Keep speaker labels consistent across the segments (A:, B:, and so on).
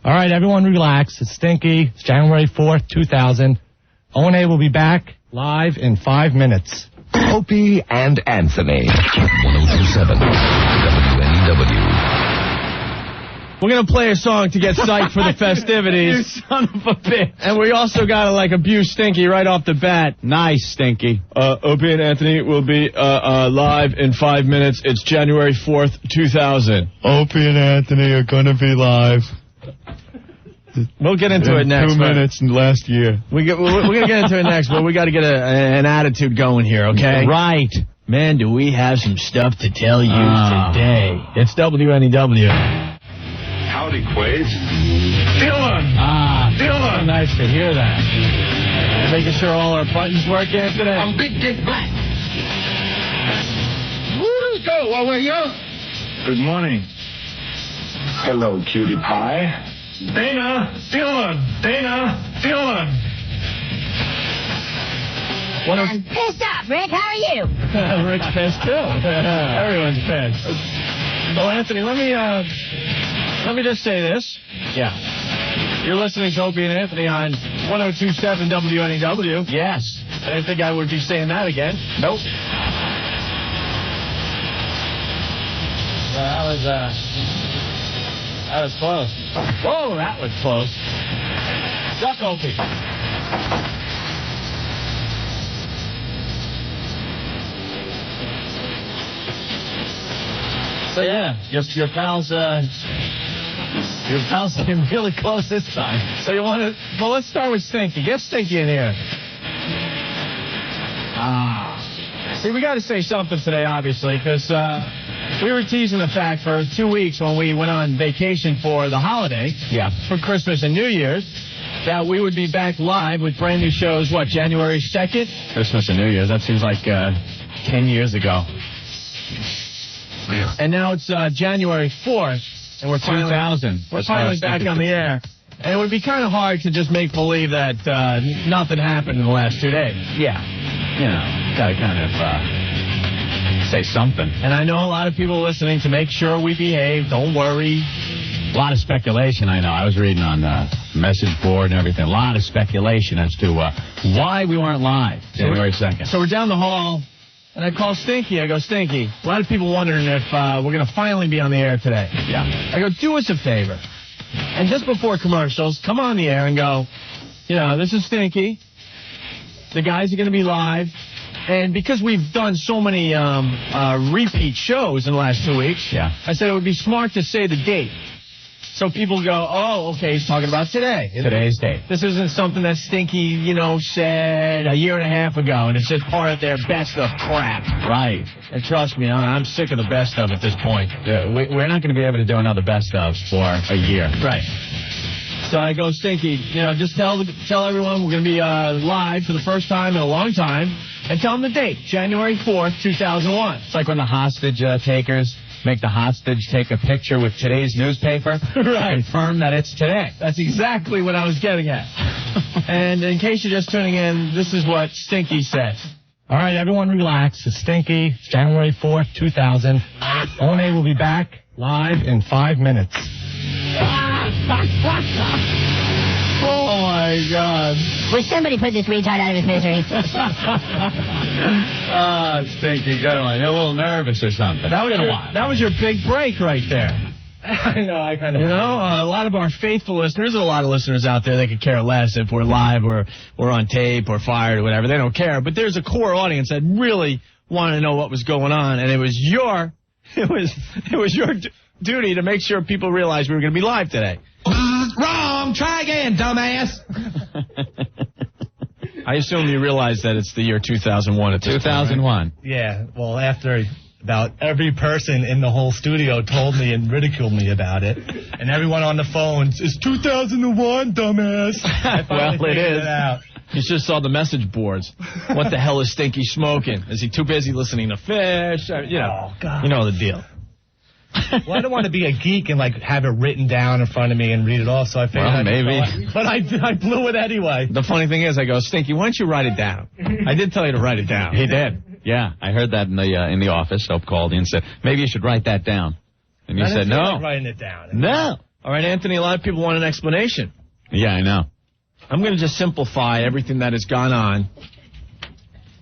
A: All right, everyone relax. It's Stinky. It's January 4th, 2000. O&A will be back live in 5 minutes.
B: Opie and Anthony, 1027 WNEW.
C: We're going to play a song to get psyched for the festivities.
D: You son of a bitch.
C: And we also got to, abuse Stinky right off the bat.
D: Nice, Stinky.
C: Opie and Anthony will be live in 5 minutes. It's January 4th, 2000.
E: Opie and Anthony are going to be live.
C: We'll get into it next.
E: 2 minutes last year.
C: We're going to get into it next, but we got to get an attitude going here, okay?
D: Right. Man, do we have some stuff to tell you today.
C: It's WNEW.
F: Howdy, Quaid.
C: Dylan! Dylan! Nice to hear that. Making sure all our buttons work here today.
F: I'm Big Dick Black. Woo-go, how are you? Good morning. Hello, cutie pie.
C: Dana! Dylan!
G: I'm pissed off, Rick. How are you?
C: Rick's pissed, too. Everyone's pissed. Well, Anthony, let me just say this.
D: Yeah.
C: You're listening to Opie and Anthony on 1027 WNEW.
D: Yes.
C: I didn't think I would be saying that again.
D: Nope.
C: That was close. Whoa, that was close. Duck, Opie.
D: So, yeah, your pals came really close this time.
C: So you want to... Well, let's start with Stinky. Get Stinky in here. See, we got to say something today, obviously, because we were teasing the fact for 2 weeks when we went on vacation for the holiday, for Christmas and New Year's, that we would be back live with brand new shows, January 2nd?
D: Christmas and New Year's, that seems like 10 years ago.
C: And now it's January 4th, and we're finally back on the air. And it would be kind of hard to just make believe that nothing happened in the last 2 days.
D: Yeah. You know, gotta kind of say something.
C: And I know a lot of people listening to make sure we behave. Don't worry.
D: A lot of speculation, I know. I was reading on the message board and everything. A lot of speculation as to why we weren't live January 2nd.
C: So we're down the hall, and I call Stinky. I go, Stinky, a lot of people wondering if we're going to finally be on the air today.
D: Yeah.
C: I go, do us a favor. And just before commercials, come on the air and go, this is Stinky. The guys are going to be live. And because we've done so many repeat shows in the last 2 weeks, I said it would be smart to say the date. So people go, oh, okay, he's talking about today.
D: Today's date.
C: This isn't something that Stinky, said a year and a half ago, and it's just part of their best of crap.
D: Right.
C: And trust me, I'm sick of the best of at this point.
D: Yeah, we're not going to be able to do another best of for a year.
C: Right. So I go, Stinky, just tell everyone we're going to be live for the first time in a long time, and tell them the date, January 4th, 2001.
D: It's like when the hostage takers make the hostage take a picture with today's newspaper.
C: Right.
D: Confirm that it's today.
C: That's exactly what I was getting at. And in case you're just tuning in, this is what Stinky said.
A: All right, everyone relax. It's Stinky. It's January 4th, 2000. O&A will be back live in 5 minutes.
C: Oh, my God.
G: Will somebody put this retard out of his misery?
D: Stinky, good one. You're a little nervous or something.
C: That was your big break right there.
A: I know, I kind of...
C: a lot of our faithful listeners, there's a lot of listeners out there that could care less if we're live or we're on tape or fired or whatever. They don't care. But there's a core audience that really wanted to know what was going on, and it was your duty to make sure people realized we were going to be live today.
A: Wrong! Try again, dumbass!
C: I assume you realize that it's the year 2001 at this
D: 2001.
C: Point, right?
A: Yeah, well, after about every person in the whole studio told me and ridiculed me about it, and everyone on the phones, it's 2001, dumbass!
C: Well, it is. You just saw the message boards. What the hell is Stinky smoking? Is he too busy listening to Fish? You know the deal.
A: Well, I don't want to be a geek and have it written down in front of me and read it all, so I figured
C: maybe.
A: But I blew it anyway.
C: The funny thing is, I go, Stinky, why don't you write it down? I did tell you to write it down.
D: He did. Yeah, I heard that in the office. Soap called in and said, maybe you should write that down. And you said, no.
A: Writing it down.
D: No.
C: All right, Anthony, a lot of people want an explanation.
D: Yeah, I know.
C: I'm going to just simplify everything that has gone on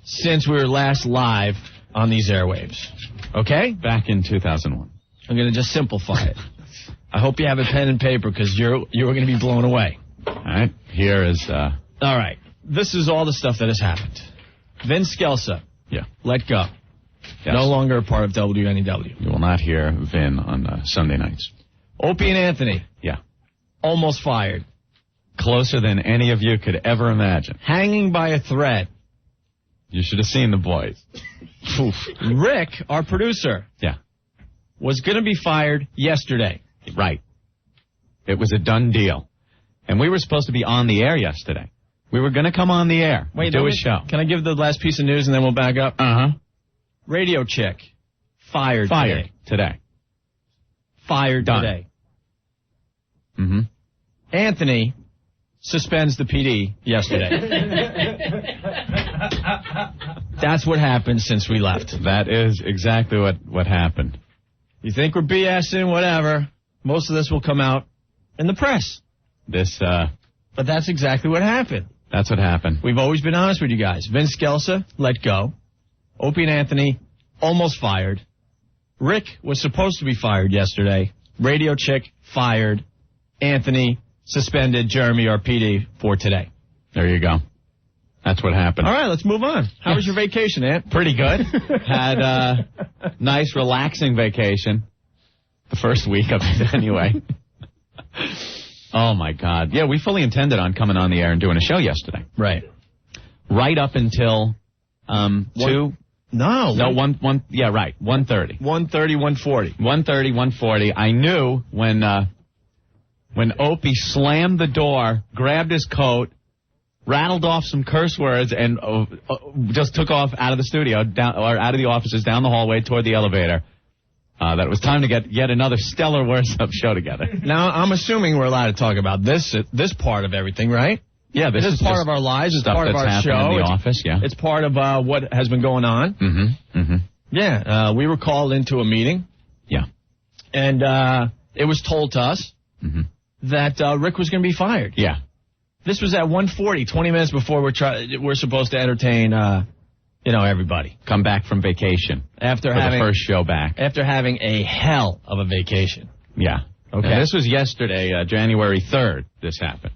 C: since we were last live on these airwaves. Okay?
D: Back in 2001.
C: I'm going to just simplify it. I hope you have a pen and paper because you're going to be blown away.
D: All right. Here is...
C: All right. This is all the stuff that has happened. Vin Scelsa.
D: Yeah.
C: Let go.
D: Yes.
C: No longer a part of WNEW.
D: You will not hear Vin on Sunday nights.
C: Opie and Anthony.
D: Yeah.
C: Almost fired.
D: Closer than any of you could ever imagine.
C: Hanging by a thread.
D: You should have seen the boys.
C: Rick, our producer.
D: Yeah.
C: Was going to be fired yesterday.
D: Right. It was a done deal. And we were supposed to be on the air yesterday. We were going to come on the air.
C: Wait,
D: do a show.
C: Can I give the last piece of news and then we'll back up?
D: Uh-huh.
C: Radio chick. Fired
D: today.
C: Fired
D: Done.
C: today.
D: Mm-hmm.
C: Anthony suspends the PD yesterday. That's what happened since we left.
D: That is exactly what happened.
C: You think we're BSing, whatever. Most of this will come out in the press. But that's exactly what happened.
D: That's what happened.
C: We've always been honest with you guys. Vince Scelsa, let go. Opie and Anthony, almost fired. Rick was supposed to be fired yesterday. Radio chick, fired. Anthony, suspended. Jeremy, our PD, for today.
D: There you go. That's what happened.
C: All right, let's move on. How was your vacation, Ant?
D: Pretty good. Had a nice, relaxing vacation. The first week of it, anyway. Oh, my God. Yeah, we fully intended on coming on the air and doing a show yesterday.
C: Right.
D: Right up until 2.
C: No,
D: 1. Yeah, right. 1:30.
C: 1:30, 1:40.
D: 1:30, 1:40. I knew when Opie slammed the door, grabbed his coat, rattled off some curse words, and just took off out of the studio, out of the offices, down the hallway toward the elevator. That it was time to get yet another stellar Worst Up show together.
C: Now, I'm assuming we're allowed to talk about this part of everything, right?
D: Yeah, this
C: is part of our lives. It's part of our show.
D: In the office, yeah.
C: It's part of what has been going on.
D: Mm-hmm. Mm-hmm.
C: Yeah, we were called into a meeting.
D: Yeah.
C: And it was told to us that Rick was going to be fired.
D: Yeah.
C: This was at 1:40, 20 minutes before we're supposed to entertain, everybody.
D: Come back from vacation.
C: After
D: for
C: having
D: the first show back.
C: After having a hell of a vacation.
D: Yeah.
C: Okay.
D: And this was yesterday, January 3rd, this happened.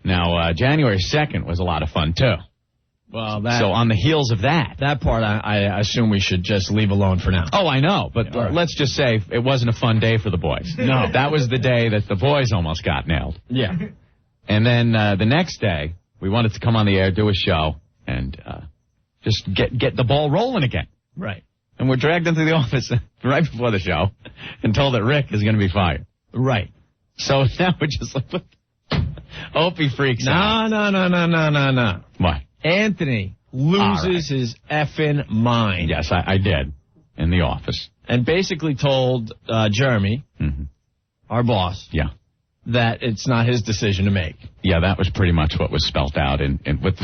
D: Now, January 2nd was a lot of fun, too.
C: Well,
D: so on the heels of that.
C: That part, I assume we should just leave alone for now.
D: Oh, I know. But let's just say it wasn't a fun day for the boys.
C: No.
D: That was the day that the boys almost got nailed.
C: Yeah.
D: And then the next day, we wanted to come on the air, do a show, and just get the ball rolling again.
C: Right.
D: And we're dragged into the office right before the show and told that Rick is going to be fired.
C: Right.
D: So now we're just like, Opie freaks out.
C: No.
D: What?
C: Anthony loses his effing mind.
D: Yes, I did. In the office.
C: And basically told Jeremy, our boss, that it's not his decision to make.
D: Yeah, that was pretty much what was spelt out and with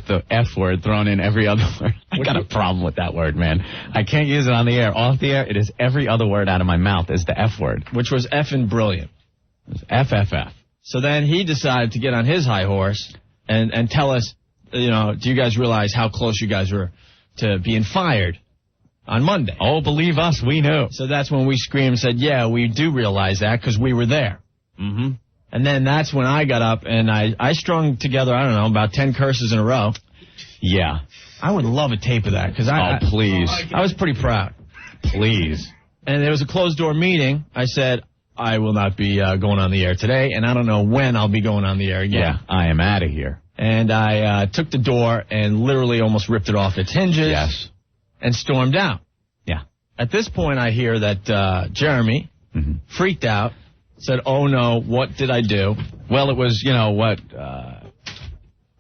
D: the F word thrown in every other word. I got a problem with that word, man. I can't use it on the air. Off the air, it is every other word out of my mouth is the F word.
C: Which was effing brilliant.
D: It was FFF.
C: So then he decided to get on his high horse and tell us, do you guys realize how close you guys were to being fired on Monday?
D: Oh, believe us, we knew.
C: So that's when we screamed and said, yeah, we do realize that because we were there.
D: Mm-hmm.
C: And then that's when I got up and I strung together, I don't know, about 10 curses in a row.
D: Yeah.
C: I would love a tape of that because
D: please.
C: I was pretty proud.
D: Please.
C: And there was a closed-door meeting. I said, I will not be going on the air today, and I don't know when I'll be going on the air again.
D: Yeah, I am out of here.
C: And I took the door and literally almost ripped it off its hinges.
D: Yes.
C: And stormed out.
D: Yeah.
C: At this point, I hear that Jeremy freaked out, said, oh, no, what did I do?
D: Well, it was,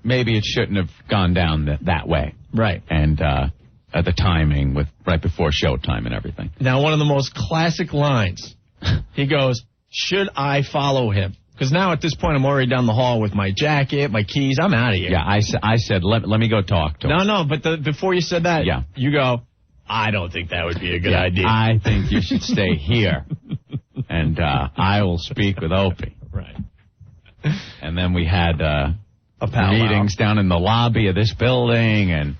D: maybe it shouldn't have gone down that way.
C: Right.
D: And at the timing with right before showtime and everything.
C: Now, one of the most classic lines, he goes, should I follow him? Because now at this point, I'm already down the hall with my jacket, my keys. I'm out of here.
D: Yeah, I said, let me go talk to him.
C: No, but before you said that, you go, I don't think that would be a good idea.
D: I think you should stay here. and I will speak with Opie.
C: Right.
D: And then we had meetings down in the lobby of this building, and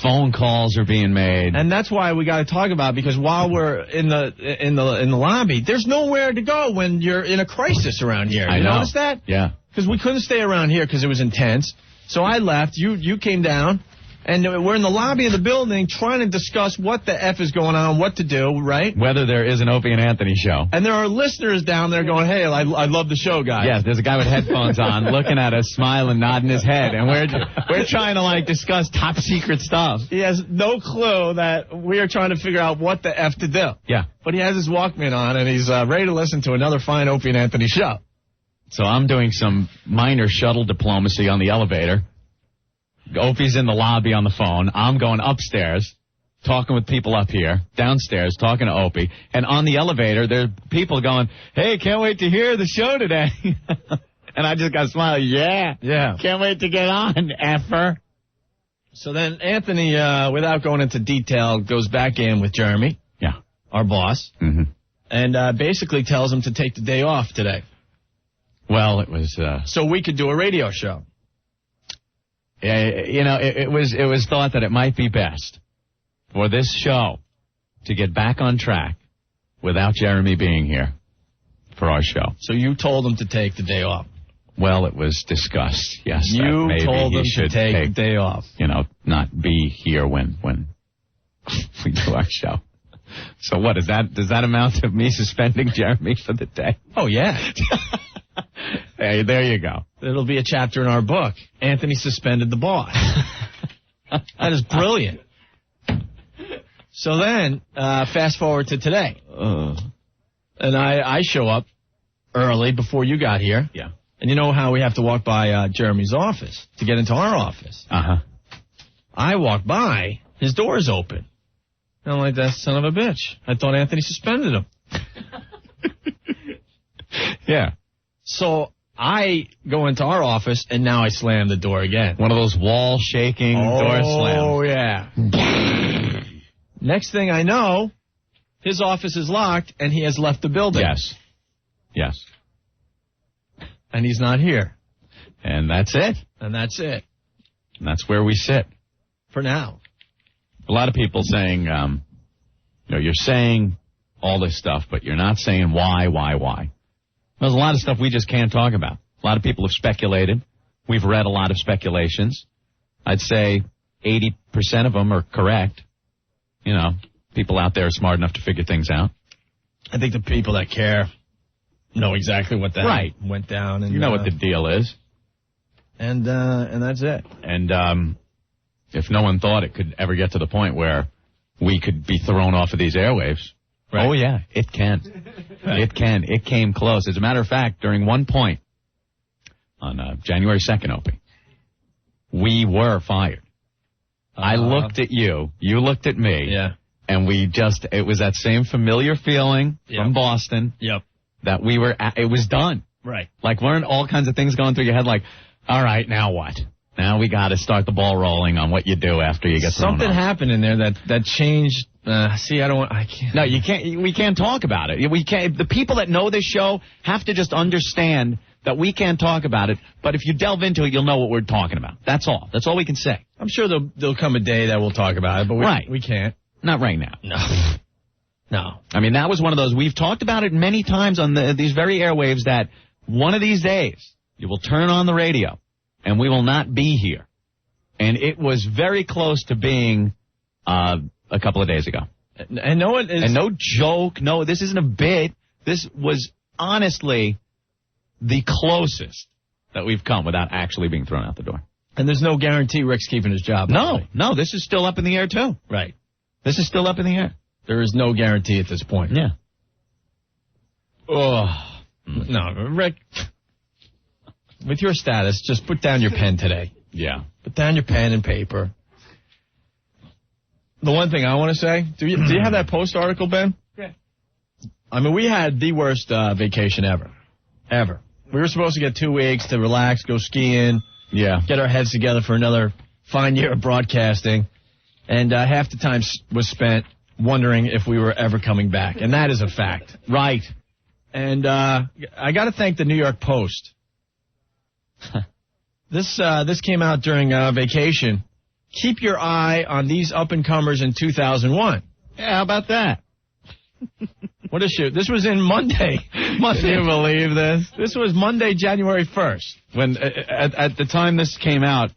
D: phone calls are being made.
C: And that's why we got to talk about it, because while we're in the lobby, there's nowhere to go when you're in a crisis around here.
D: I
C: You
D: know.
C: notice that?
D: Yeah.
C: Because we couldn't stay around here because it was intense. So I left. You came down. And we're in the lobby of the building trying to discuss what the F is going on, what to do, right?
D: Whether there is an Opie and Anthony show.
C: And there are listeners down there going, hey, I love the show, guys.
D: Yes, there's a guy with headphones on looking at us, smiling, nodding his head. And we're trying to, like, discuss top secret stuff.
C: He has no clue that we are trying to figure out what the F to do.
D: Yeah.
C: But he has his Walkman on, and he's ready to listen to another fine Opie and Anthony show.
D: So I'm doing some minor shuttle diplomacy on the elevator. Opie's in the lobby on the phone. I'm going upstairs, talking with people up here, downstairs, talking to Opie. And on the elevator, there are people going, hey, can't wait to hear the show today. And I just got smiling. Yeah. Can't wait to get on, effer.
C: So then Anthony, without going into detail, goes back in with Jeremy.
D: Yeah.
C: Our boss.
D: Mm-hmm.
C: And basically tells him to take the day off today.
D: Well, it was...
C: so we could do a radio show.
D: It was thought that it might be best for this show to get back on track without Jeremy being here for our show.
C: So you told him to take the day off.
D: Well, it was discussed, yes.
C: You
D: maybe
C: told
D: he
C: him
D: should
C: to take the day off.
D: Not be here when we do our show. So what, does that amount to me suspending Jeremy for the day?
C: Oh, yeah.
D: Hey, there you go.
C: It'll be a chapter in our book. Anthony suspended the boss. That is brilliant. So then, fast forward to today. And I show up early before you got here.
D: Yeah.
C: And you know how we have to walk by Jeremy's office to get into our office.
D: Uh-huh.
C: I walk by, his door's open. And I'm like, that son of a bitch. I thought Anthony suspended him.
D: Yeah.
C: So I go into our office, and now I slam the door again.
D: One of those wall-shaking door slams.
C: Oh, yeah. Next thing I know, his office is locked, and he has left the building.
D: Yes.
C: And he's not here.
D: And that's it.
C: And that's it.
D: And that's where we sit.
C: For now.
D: A lot of people saying, you're saying all this stuff, but you're not saying why. There's a lot of stuff we just can't talk about. A lot of people have speculated. We've read a lot of speculations. I'd say 80% of them are correct. People out there are smart enough to figure things out.
C: I think the people that care know exactly what that went down. And
D: you know what the deal is.
C: And that's it.
D: And if no one thought it could ever get to the point where we could be thrown off of these airwaves, oh, yeah, it can. It can. It came close. As a matter of fact, during one point on January 2nd, Opie, we were fired. I looked at you. You looked at me.
C: Yeah.
D: And it was that same familiar feeling from Boston.
C: Yep.
D: That it was done.
C: Right.
D: Like, weren't all kinds of things going through your head like, all right, now what? Now we got to start the ball rolling on what you do after you get thrown off.
C: Something happened in there that changed. I can't.
D: No, you can't. We can't talk about it. We can't. The people that know this show have to just understand that we can't talk about it. But if you delve into it, you'll know what we're talking about. That's all. That's all we can say.
C: I'm sure there'll come a day that we'll talk about it, but we can't.
D: Not right now.
C: No.
D: I mean, that was one of those. We've talked about it many times on these very airwaves that one of these days you will turn on the radio and we will not be here. And it was very close to being a couple of days ago.
C: And no one is.
D: And no joke. No, this isn't a bit. This was honestly the closest that we've come without actually being thrown out the door.
C: And there's no guarantee Rick's keeping his job.
D: No, this is still up in the air, too.
C: Right.
D: This is still up in the air.
C: There is no guarantee at this point.
D: Yeah.
C: Oh. No, Rick, with your status, just put down your pen today.
D: Yeah.
C: Put down your pen and paper. The one thing I want to say, do you have that Post article, Ben?
H: Yeah.
C: I mean, we had the worst vacation ever. Ever. We were supposed to get 2 weeks to relax, go skiing.
D: Yeah.
C: Get our heads together for another fine year of broadcasting. And half the time was spent wondering if we were ever coming back. And that is a fact.
D: Right.
C: And I got to thank the New York Post. This came out during vacation. Keep your eye on these up-and-comers in 2001.
D: Yeah, how about that?
C: What a shoot. This was in Monday.
D: Can you believe this?
C: This was Monday, January 1st.
D: When at the time this came out,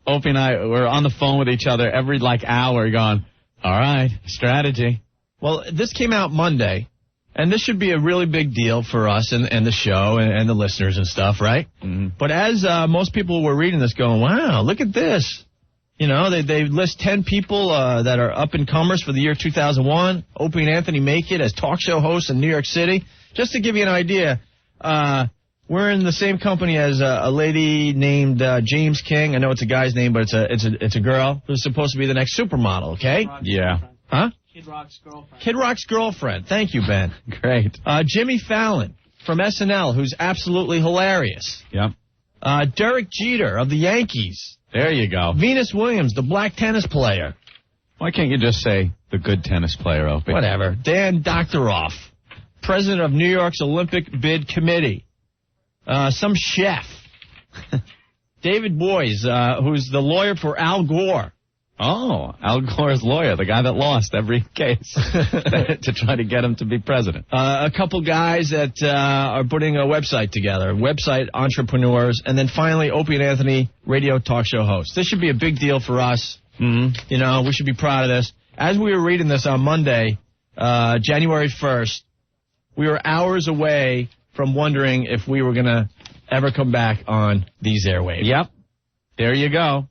D: Opie and I were on the phone with each other every hour going, all right, strategy.
C: Well, this came out Monday, and this should be a really big deal for us and the show and the listeners and stuff, right?
D: Mm-hmm.
C: But as most people were reading this going, wow, look at this. You know, they list 10 people that are up-and-comers for the year 2001. Opie and Anthony make it as talk show hosts in New York City. Just to give you an idea, we're in the same company as a lady named James King. I know it's a guy's name, but it's a girl who's supposed to be the next supermodel, okay?
D: Yeah.
C: Huh?
H: Kid Rock's girlfriend.
C: Kid Rock's girlfriend. Thank you, Ben.
D: Great.
C: Jimmy Fallon from SNL, who's absolutely hilarious.
D: Yep.
C: Derek Jeter of the Yankees.
D: There you go.
C: Venus Williams, the black tennis player.
D: Why can't you just say the good tennis player, Opie?
C: Whatever. Dan Doctoroff, president of New York's Olympic Bid Committee. Some chef. David Boies, who's the lawyer for Al Gore.
D: Oh, Al Gore's lawyer, the guy that lost every case to try to get him to be president.
C: A couple guys that are putting a website together, website entrepreneurs, and then finally Opie and Anthony radio talk show hosts. This should be a big deal for us.
D: Mm-hmm.
C: You know, we should be proud of this. As we were reading this on Monday, January 1st, we were hours away from wondering if we were going to ever come back on these airwaves.
D: Yep. There you go.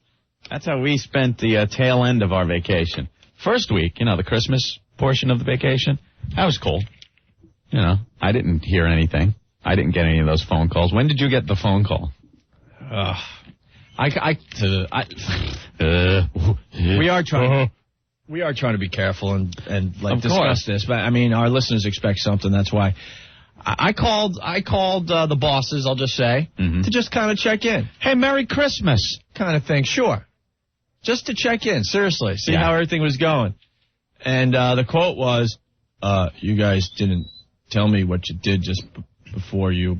D: That's how we spent the tail end of our vacation. First week, the Christmas portion of the vacation, that was cool. I didn't hear anything. I didn't get any of those phone calls. When did you get the phone call?
C: We are trying to be careful and discuss this, but I mean, our listeners expect something. That's why I called the bosses. I'll just say to just kind of check in.
D: Hey, Merry Christmas,
C: kind of thing. Sure. Just to check in, seriously, see how everything was going. And the quote was, you guys didn't tell me what you did just before you...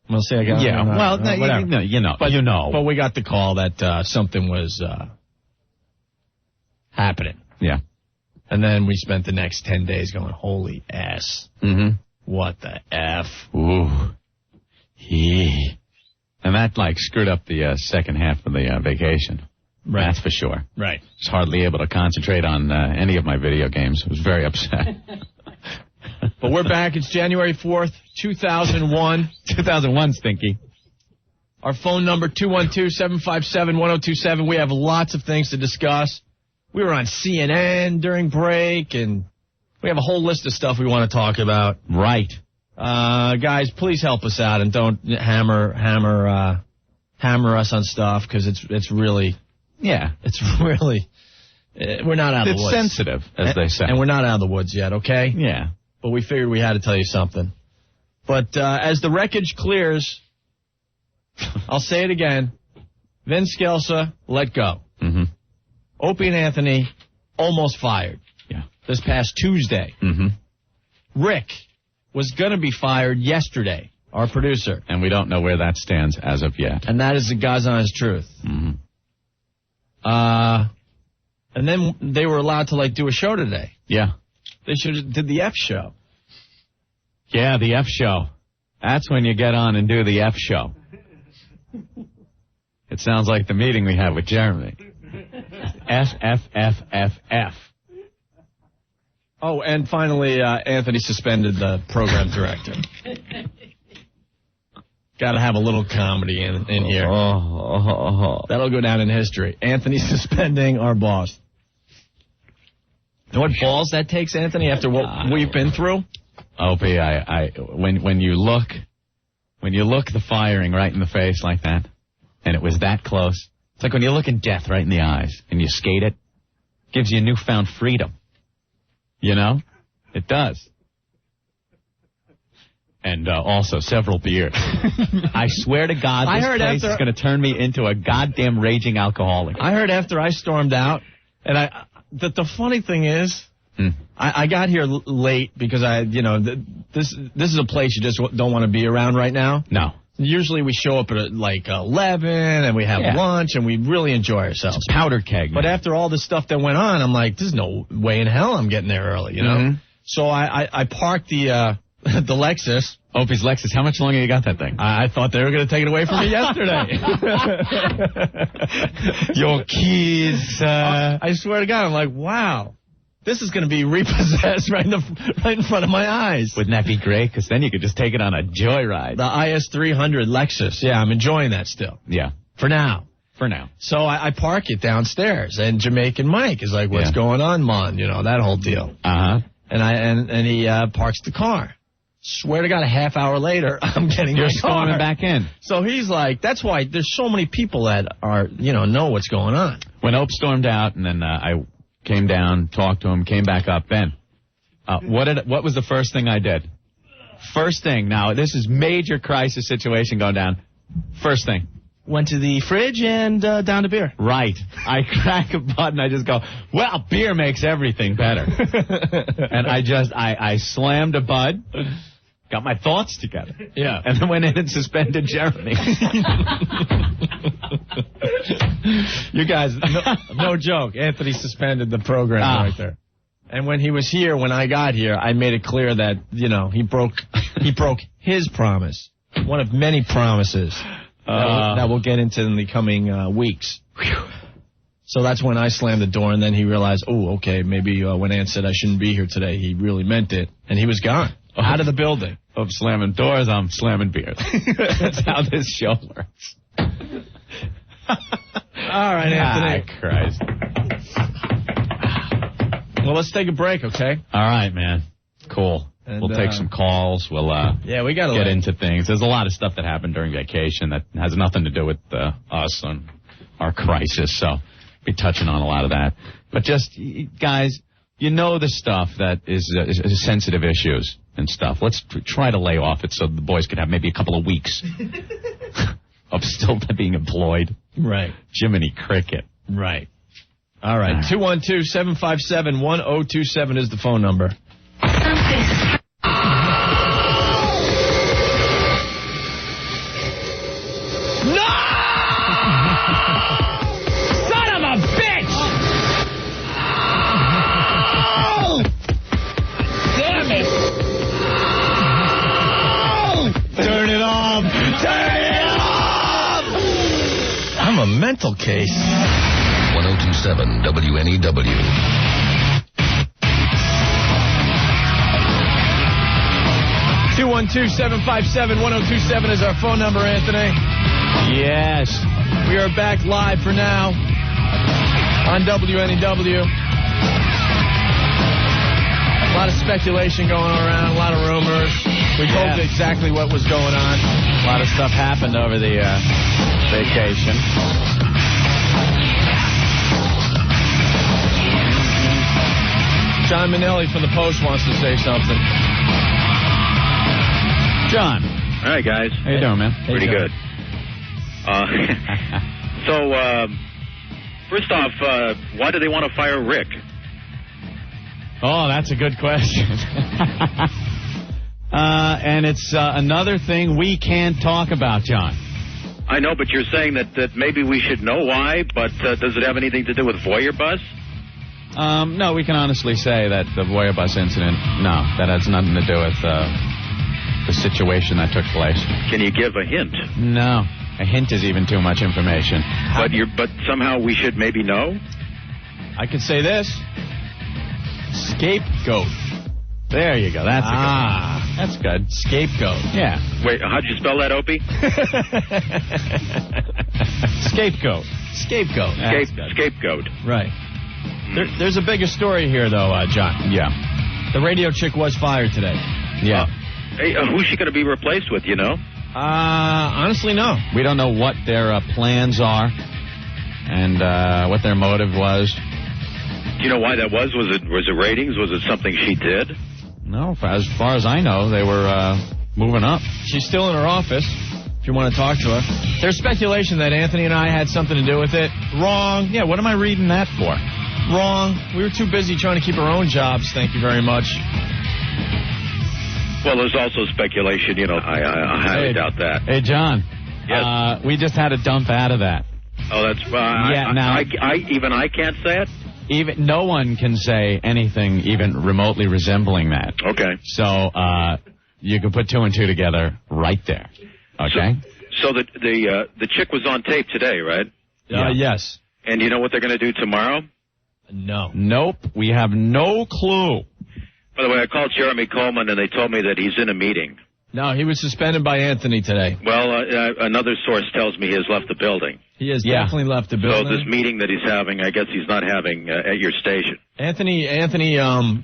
C: Well, say again.
D: Yeah,
C: whatever. But we got the call that something was happening.
D: Yeah.
C: And then we spent the next 10 days going, holy ass.
D: Mm-hmm.
C: What the F?
D: Ooh. And that, screwed up the second half of the vacation.
C: Right.
D: That's for sure.
C: Right.
D: I was hardly able to concentrate on any of my video games. I was very upset.
C: But we're back. It's January 4th, 2001.
D: 2001, Stinky.
C: Our phone number, 212-757-1027. We have lots of things to discuss. We were on CNN during break, and we have a whole list of stuff we want to talk about.
D: Right.
C: Guys, please help us out and don't hammer us on stuff, because it's really...
D: Yeah.
C: It's really... we're not out of the woods.
D: It's sensitive, as they say.
C: And we're not out of the woods yet, okay?
D: Yeah.
C: But we figured we had to tell you something. But as the wreckage clears, I'll say it again, Vince Scelsa let go.
D: Mm-hmm.
C: Opie and Anthony almost fired.
D: Yeah.
C: This past Tuesday.
D: Mm-hmm.
C: Rick was going to be fired yesterday, our producer.
D: And we don't know where that stands as of yet.
C: And that is the God's honest truth.
D: Mm-hmm.
C: And then they were allowed to, do a show today.
D: Yeah.
C: They should have did the F show.
D: Yeah, the F show. That's when you get on and do the F show. It sounds like the meeting we had with Jeremy. F, F, F, F, F.
C: Oh, and finally, Anthony suspended the program director. Got to have a little comedy in here. That'll go down in history. Anthony suspending our boss. You know what balls that takes, Anthony, after what we've been through?
D: Opie, when you look the firing right in the face like that, and it was that close, it's like when you look at death right in the eyes and you skate it, gives you newfound freedom. It does. And also several beers. I swear to God, this place is going to turn me into a goddamn raging alcoholic.
C: I heard after I stormed out, and the funny thing is, I got here late because this is a place you just don't want to be around right now.
D: No.
C: Usually we show up at like 11 and we have lunch and we really enjoy ourselves.
D: It's a powder keg.
C: But after all the stuff that went on, I'm like, there's no way in hell I'm getting there early, you know? So I parked the Lexus.
D: Opie's Lexus. How much longer you got that thing?
C: I thought they were going to take it away from me yesterday.
D: Your keys.
C: I swear to God, I'm like, wow. This is going to be repossessed right in front of my eyes.
D: Wouldn't that be great? Because then you could just take it on a joyride.
C: The IS300 Lexus. Yeah, I'm enjoying that still.
D: Yeah.
C: For now. So I park it downstairs, and Jamaican Mike is like, what's going on, Mon? You know, that whole deal.
D: Uh-huh.
C: And he parks the car. Swear to God, a half hour later, I'm getting
D: You're
C: my car.
D: storming back in.
C: So he's like, that's why there's so many people that are, know what's going on.
D: When Ope stormed out, and then I came down, talked to him, came back up. Ben, what was the first thing I did? First thing. Now, this is major crisis situation going down. First thing.
C: Went to the fridge and down to beer.
D: Right. I crack a button. I just go, well, beer makes everything better. And I slammed a bud, got my thoughts together.
C: Yeah.
D: And then went in and suspended Jeremy.
C: You guys, no joke. Anthony suspended the program right there. And when he was here, when I got here, I made it clear that, he broke his promise. One of many promises that we'll get into in the coming weeks. So that's when I slammed the door, and then he realized, okay, maybe when Ant said I shouldn't be here today, he really meant it. And he was gone. Out of the building.
D: Of slamming doors, I'm slamming beers. That's how this show works.
C: All right, Anthony.
D: Christ.
C: Well, let's take a break, okay?
D: All right, man. Cool.
C: And,
D: we'll take some calls. We'll
C: we gotta
D: get into things. There's a lot of stuff that happened during vacation that has nothing to do with us and our crisis, so be touching on a lot of that. But just, guys, the stuff that is sensitive issues and stuff. Let's try to lay off it so the boys can have maybe a couple of weeks of still being employed.
C: Right.
D: Jiminy Cricket.
C: Right. All right. 212-757-1027 is the phone number. No! Son of a bitch! Oh! Damn it! Oh! Turn it off! Turn it off! I'm a mental case.
B: 1027 WNEW.
C: (212-757-1027) is our phone number, Anthony.
D: Yes.
C: We are back live for now on WNEW. A lot of speculation going around, a lot of rumors. We told you exactly what was going on.
D: A lot of stuff happened over the vacation.
C: John Manelli from the Post wants to say something.
D: John.
F: All right, guys.
D: How you doing, man?
F: Pretty good. So, first off, why do they want to fire Rick?
D: Oh, that's a good question. And it's another thing we can't talk about, John.
F: I know, but you're saying that maybe we should know why, but does it have anything to do with Voyeur Bus?
D: No, we can honestly say that the Voyeur Bus incident, no, that has nothing to do with the situation that took place.
F: Can you give a hint?
D: No, a hint is even too much information.
F: But somehow we should maybe know?
C: I could say this. Scapegoat.
D: There you go. That's a good one. That's good.
C: Scapegoat.
D: Yeah.
F: Wait, how'd you spell that, Opie?
C: Scapegoat. Scapegoat.
F: Scapegoat.
C: Right. There's a bigger story here, though, John.
D: Yeah.
C: The radio chick was fired today.
D: Yeah.
F: Hey, who's she going to be replaced with, you know?
C: Honestly, no.
D: We don't know what their plans are and what their motive was.
F: Do you know why that was? Was it ratings? Was it something she did?
D: No, as far as I know, they were moving up.
C: She's still in her office, if you want to talk to her. There's speculation that Anthony and I had something to do with it. Wrong.
D: Yeah, what am I reading that for?
C: Wrong. We were too busy trying to keep our own jobs. Thank you very much.
F: Well, there's also speculation, I highly doubt that.
D: Hey, John.
F: Yes.
D: We just had to dump out of that.
F: Oh, that's I can't say it?
D: Even no one can say anything even remotely resembling that.
F: Okay.
D: So you can put 2 and 2 together right there. Okay?
F: So the chick was on tape today, right?
C: Yes.
F: And you know what they're going to do tomorrow?
C: No.
D: Nope. We have no clue.
F: By the way, I called Jeremy Coleman, and they told me that he's in a meeting.
C: No, he was suspended by Anthony today.
F: Well, another source tells me he has left the building.
C: He has definitely left the building.
F: So this meeting that he's having, I guess he's not having at your station.
C: Anthony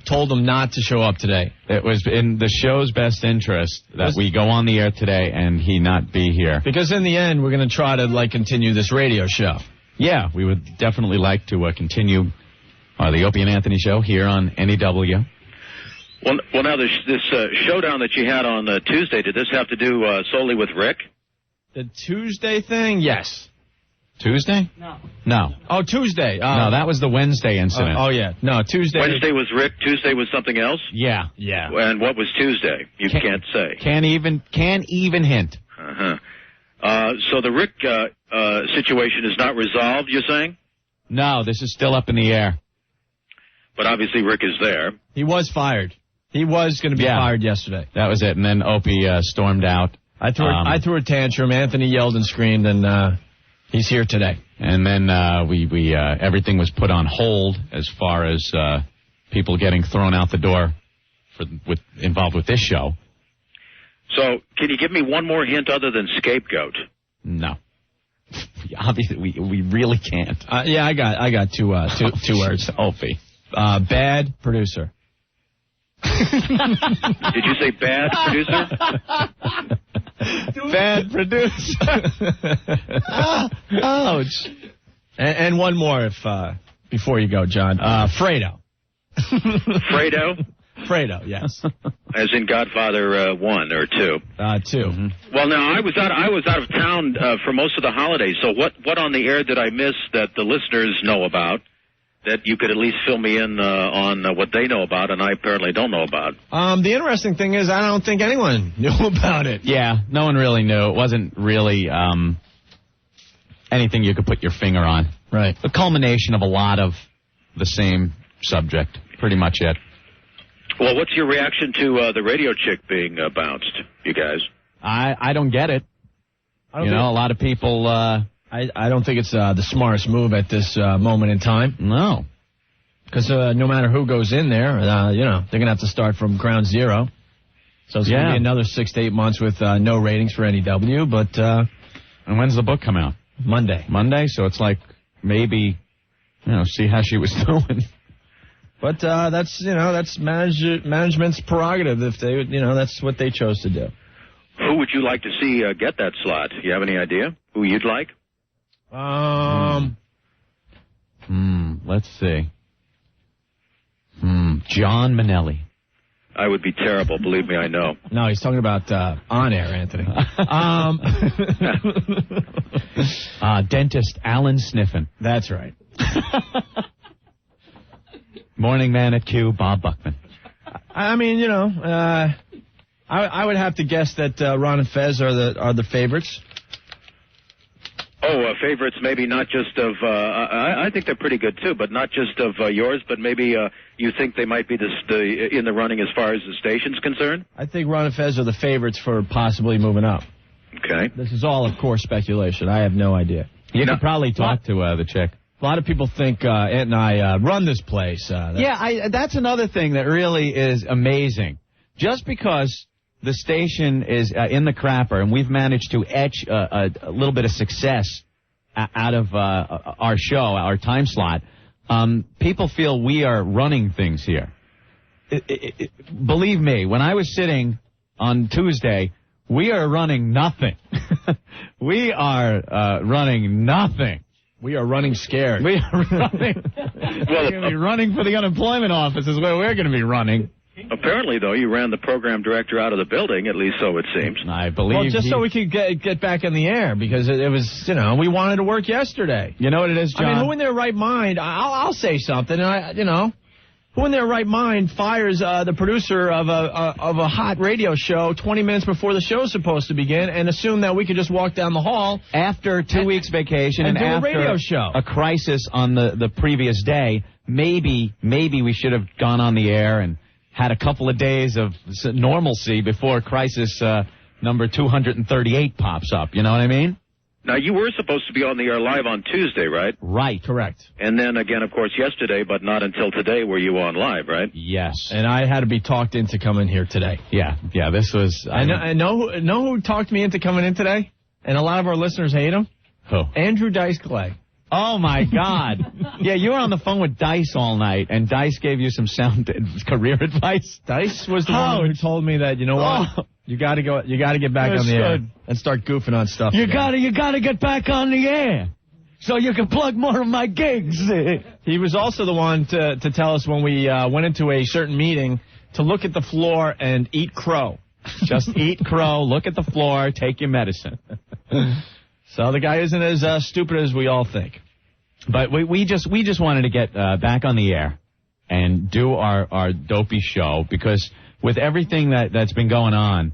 C: told him not to show up today.
D: It was in the show's best interest that we go on the air today and he not be here.
C: Because in the end, we're going to try to, continue this radio show.
D: Yeah, we would definitely like to continue the Opie and Anthony show here on NEW.
F: Well, now this showdown that you had on Tuesday, did this have to do solely with Rick?
C: The Tuesday thing? Yes.
D: Tuesday? No.
C: Oh, Tuesday.
D: No, that was the Wednesday incident.
C: Yeah. No, Tuesday.
F: Wednesday was Rick. Tuesday was something else?
D: Yeah.
F: And what was Tuesday? You can't say.
D: Can't even hint.
F: Uh-huh. So the Rick situation is not resolved, you're saying?
D: No, this is still up in the air.
F: But obviously Rick is there.
C: He was fired. He was going to be fired yesterday.
D: That was it. And then Opie stormed out.
C: I threw a tantrum. Anthony yelled and screamed, and he's here today.
D: And then we everything was put on hold as far as people getting thrown out the door involved with this show.
F: So can you give me one more hint other than scapegoat?
D: No. Obviously, we really can't.
C: Yeah, I got two words.
D: Opie.
C: Bad producer.
F: Did you say bad producer?
C: Bad producer. Ouch. And one more before you go, John. Fredo.
F: Fredo?
C: Fredo, yes.
F: As in Godfather 1 or 2?
C: 2.
D: Mm-hmm.
F: Well, now I was out of town for most of the holidays. So what on the air did I miss that the listeners know about? That you could at least fill me in on what they know about, and I apparently don't know about.
C: The interesting thing is I don't think anyone knew about it.
D: Yeah, no one really knew. It wasn't really anything you could put your finger on.
C: Right.
D: The culmination of a lot of the same subject, pretty much it.
F: Well, what's your reaction to the radio chick being bounced, you guys?
D: I don't get it. A lot of people...
C: I don't think it's the smartest move at this moment in time.
D: No.
C: Because no matter who goes in there, they're going to have to start from ground zero. So it's going to be another 6 to 8 months with no ratings for NEW. But
D: and when's the book come out?
C: Monday.
D: Monday? So it's like maybe, see how she was doing.
C: But that's management's prerogative if they, that's what they chose to do.
F: Who would you like to see get that slot? Do you have any idea who you'd like?
D: Let's see. John Manelli.
F: I would be terrible. Believe me, I know.
C: No, he's talking about on air, Anthony.
D: Dentist Alan Sniffen.
C: That's right.
D: Morning man at Q, Bob Buckman.
C: I mean, I would have to guess that Ron and Fez are the favorites.
F: Oh, favorites maybe not just of, I think they're pretty good too, but not just of yours, but maybe you think they might be in the running as far as the station's concerned?
C: I think Ron and Fez are the favorites for possibly moving up.
F: Okay.
C: This is all, of course, speculation. I have no idea.
D: You could probably talk to the chick.
C: A lot of people think Ant and I run this place.
D: That's another thing that really is amazing. Just because the station is in the crapper, and we've managed to etch a little bit of success out of our show, our time slot. People feel we are running things here. Believe me, when I was sitting on Tuesday, we are running nothing. We are running nothing.
C: We are running scared.
D: We are running. We're going to be running for the unemployment office is where we're going to be running.
F: Apparently, though, you ran the program director out of the building, at least so it seems.
D: I believe.
C: Well, just so we could get back in the air, because it was, we wanted to work yesterday.
D: You know what it is, John?
C: I mean, who in their right mind, I'll say something, and who in their right mind fires the producer of a hot radio show 20 minutes before the show's supposed to begin and assume that we could just walk down the hall
D: after 2 weeks vacation
C: and do
D: after
C: a radio show.
D: A crisis on the previous day? Maybe we should have gone on the air and had a couple of days of normalcy before crisis number 238 pops up. You know what I mean?
F: Now, you were supposed to be on the air live on Tuesday, right?
D: Right. Correct.
F: And then again, of course, yesterday, but not until today were you on live, right?
D: Yes.
C: And I had to be talked into coming here today.
D: Yeah, this was...
C: I know who talked me into coming in today? And a lot of our listeners hate him?
D: Who?
C: Andrew Dice Clay.
D: Oh, my God. Yeah, you were on the phone with Dice all night, and Dice gave you some sound career advice.
C: Dice was the one who told me that, you know what? You got to get back on the air and start goofing on stuff.
D: You got to get back on the air so you can plug more of my gigs.
C: He was also the one to tell us when we went into a certain meeting to look at the floor and eat crow.
D: Just eat crow, look at the floor, take your medicine.
C: So the guy isn't as stupid as we all think.
D: But we just wanted to get back on the air and do our dopey show, because with everything that's been going on,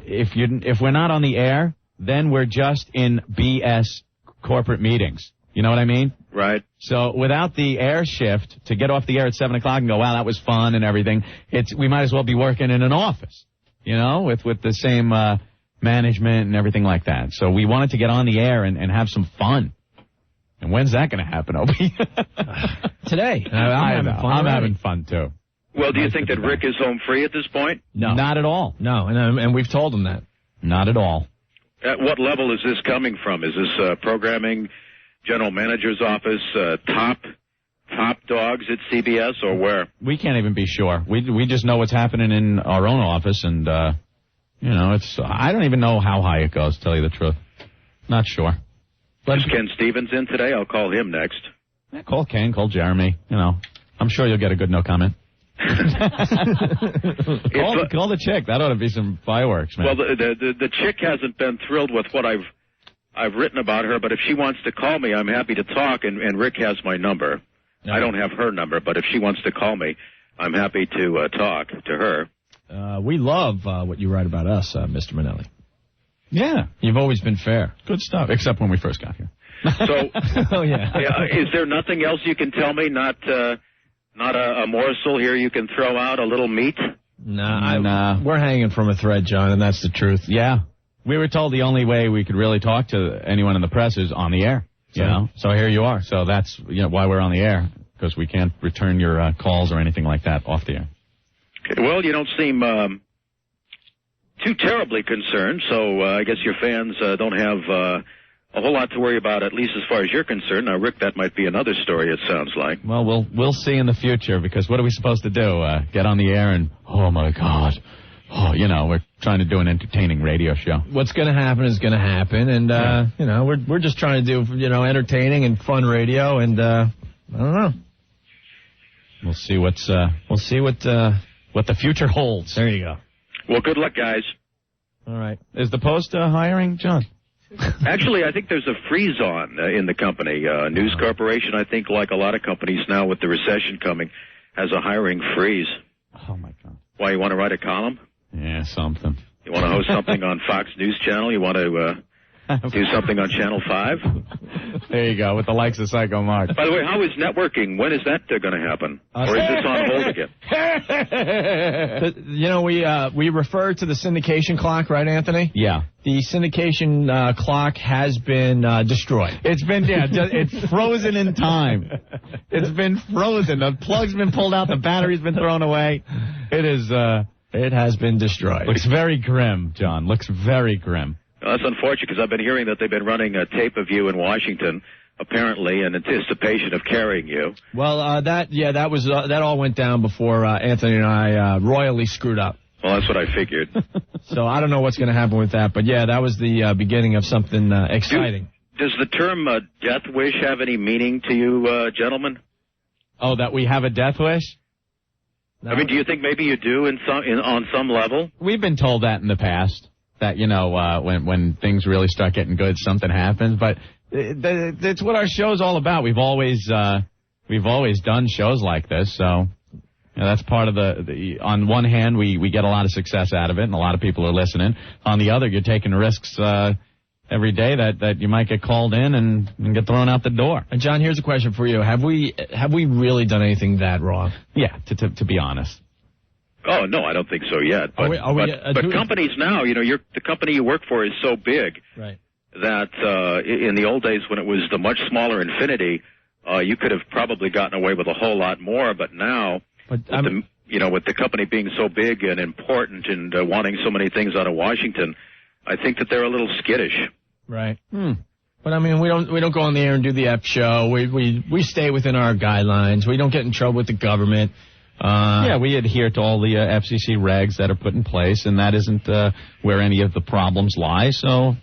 D: if we're not on the air, then we're just in BS corporate meetings. You know what I mean?
F: Right.
D: So without the air shift to get off the air at 7 o'clock and go, wow, that was fun and everything, we might as well be working in an office, with the same management and everything like that. So we wanted to get on the air and have some fun. And when's that going to happen, Opie?
C: Today.
D: I'm having fun, too.
F: Well, do you think that Rick is home free at this point?
C: No.
D: Not at all.
C: No, and we've told him that.
D: Not at all.
F: At what level is this coming from? Is this programming, general manager's office, top dogs at CBS, or where?
D: We can't even be sure. We just know what's happening in our own office, and, I don't even know how high it goes, to tell you the truth. Not sure.
F: Is Ken Stevens in today? I'll call him next.
D: Yeah, call Ken, call Jeremy. I'm sure you'll get a good no comment. Call the chick. That ought to be some fireworks, man.
F: Well, the chick hasn't been thrilled with what I've written about her, but if she wants to call me, I'm happy to talk, and Rick has my number. No. I don't have her number, but if she wants to call me, I'm happy to talk to her.
C: We love what you write about us, Mr. Minnelli.
D: Yeah.
C: You've always been fair.
D: Good stuff. Except when we first got here.
F: So,
C: oh, yeah.
F: Is there nothing else you can tell me? Not a morsel here you can throw out, a little meat?
C: Nah. We're hanging from a thread, John, and that's the truth.
D: Yeah. We were told the only way we could really talk to anyone in the press is on the air. So here you are. So that's why we're on the air, because we can't return your calls or anything like that off the air.
F: Okay. Well, you don't seem too terribly concerned, so I guess your fans don't have a whole lot to worry about, at least as far as you're concerned. Now, Rick, that might be another story, it sounds like.
D: Well, we'll see in the future, because what are we supposed to do? Get on the air and, oh, my God. Oh, we're trying to do an entertaining radio show.
C: What's going to happen is going to happen, and, we're just trying to do, entertaining and fun radio, and, I don't know.
D: We'll see what the future holds.
C: There you go.
F: Well, good luck, guys.
C: All right.
D: Is the Post hiring, John?
F: Actually, I think there's a freeze on in the company. News Corporation, I think, like a lot of companies now with the recession coming, has a hiring freeze.
D: Oh, my God.
F: Why, you want to write a column?
D: Yeah, something.
F: You want to host something on Fox News Channel? You want to do something on Channel 5?
D: There you go, with the likes of Psycho Mark.
F: By the way, how is networking? When is that going to happen? Or is this on hold again?
C: We refer to the syndication clock, right, Anthony?
D: Yeah.
C: The syndication clock has been destroyed.
D: It's been, it's frozen in time. It's been frozen. The plug's been pulled out. The battery's been thrown away.
C: It has been destroyed.
D: Looks very grim, John. Looks very grim.
F: Well, that's unfortunate, because I've been hearing that they've been running a tape of you in Washington, apparently in anticipation of carrying you.
C: Well, that all went down before Anthony and I royally screwed up.
F: Well, that's what I figured.
C: So I don't know what's going to happen with that, but that was the beginning of something exciting.
F: Does the term death wish have any meaning to you, gentlemen?
D: Oh, that we have a death wish?
F: I mean, do you think maybe you do on some level?
D: We've been told that in the past, that, when things really start getting good, something happens. But it's what our show's all about. We've always done shows like this, so that's part of the. On one hand, we get a lot of success out of it, and a lot of people are listening. On the other, you're taking risks every day that you might get called in and get thrown out the door.
C: And John, here's a question for you: Have we really done anything that wrong?
D: Yeah, to be honest.
F: Oh no, I don't think so yet. But, but companies now, the company you work for is so big,
C: right,
F: that in the old days when it was the much smaller Infinity, you could have probably gotten away with a whole lot more. But now, with the company being so big and important and wanting so many things out of Washington, I think that they're a little skittish.
C: Right. But I mean, we don't go on the air and do the F show. We stay within our guidelines. We don't get in trouble with the government.
D: We adhere to all the FCC regs that are put in place, and that isn't where any of the problems lie. So,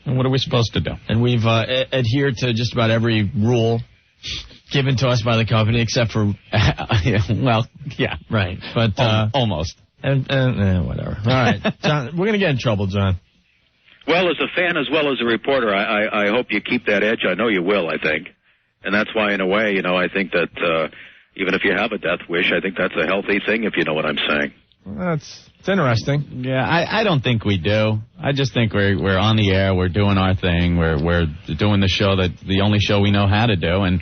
D: what are we supposed to do?
C: And we've adhered to just about every rule given to us by the company, except for right. But
D: almost.
C: And whatever. All right, John, we're gonna get in trouble, John.
F: Well, as a fan as well as a reporter, I hope you keep that edge. I know you will, I think. And that's why, in a way, I think that even if you have a death wish, I think that's a healthy thing, if you know what I'm saying.
C: Well, it's interesting.
D: Yeah, I don't think we do. I just think we're on the air, we're doing our thing, we're doing the only show we know how to do, and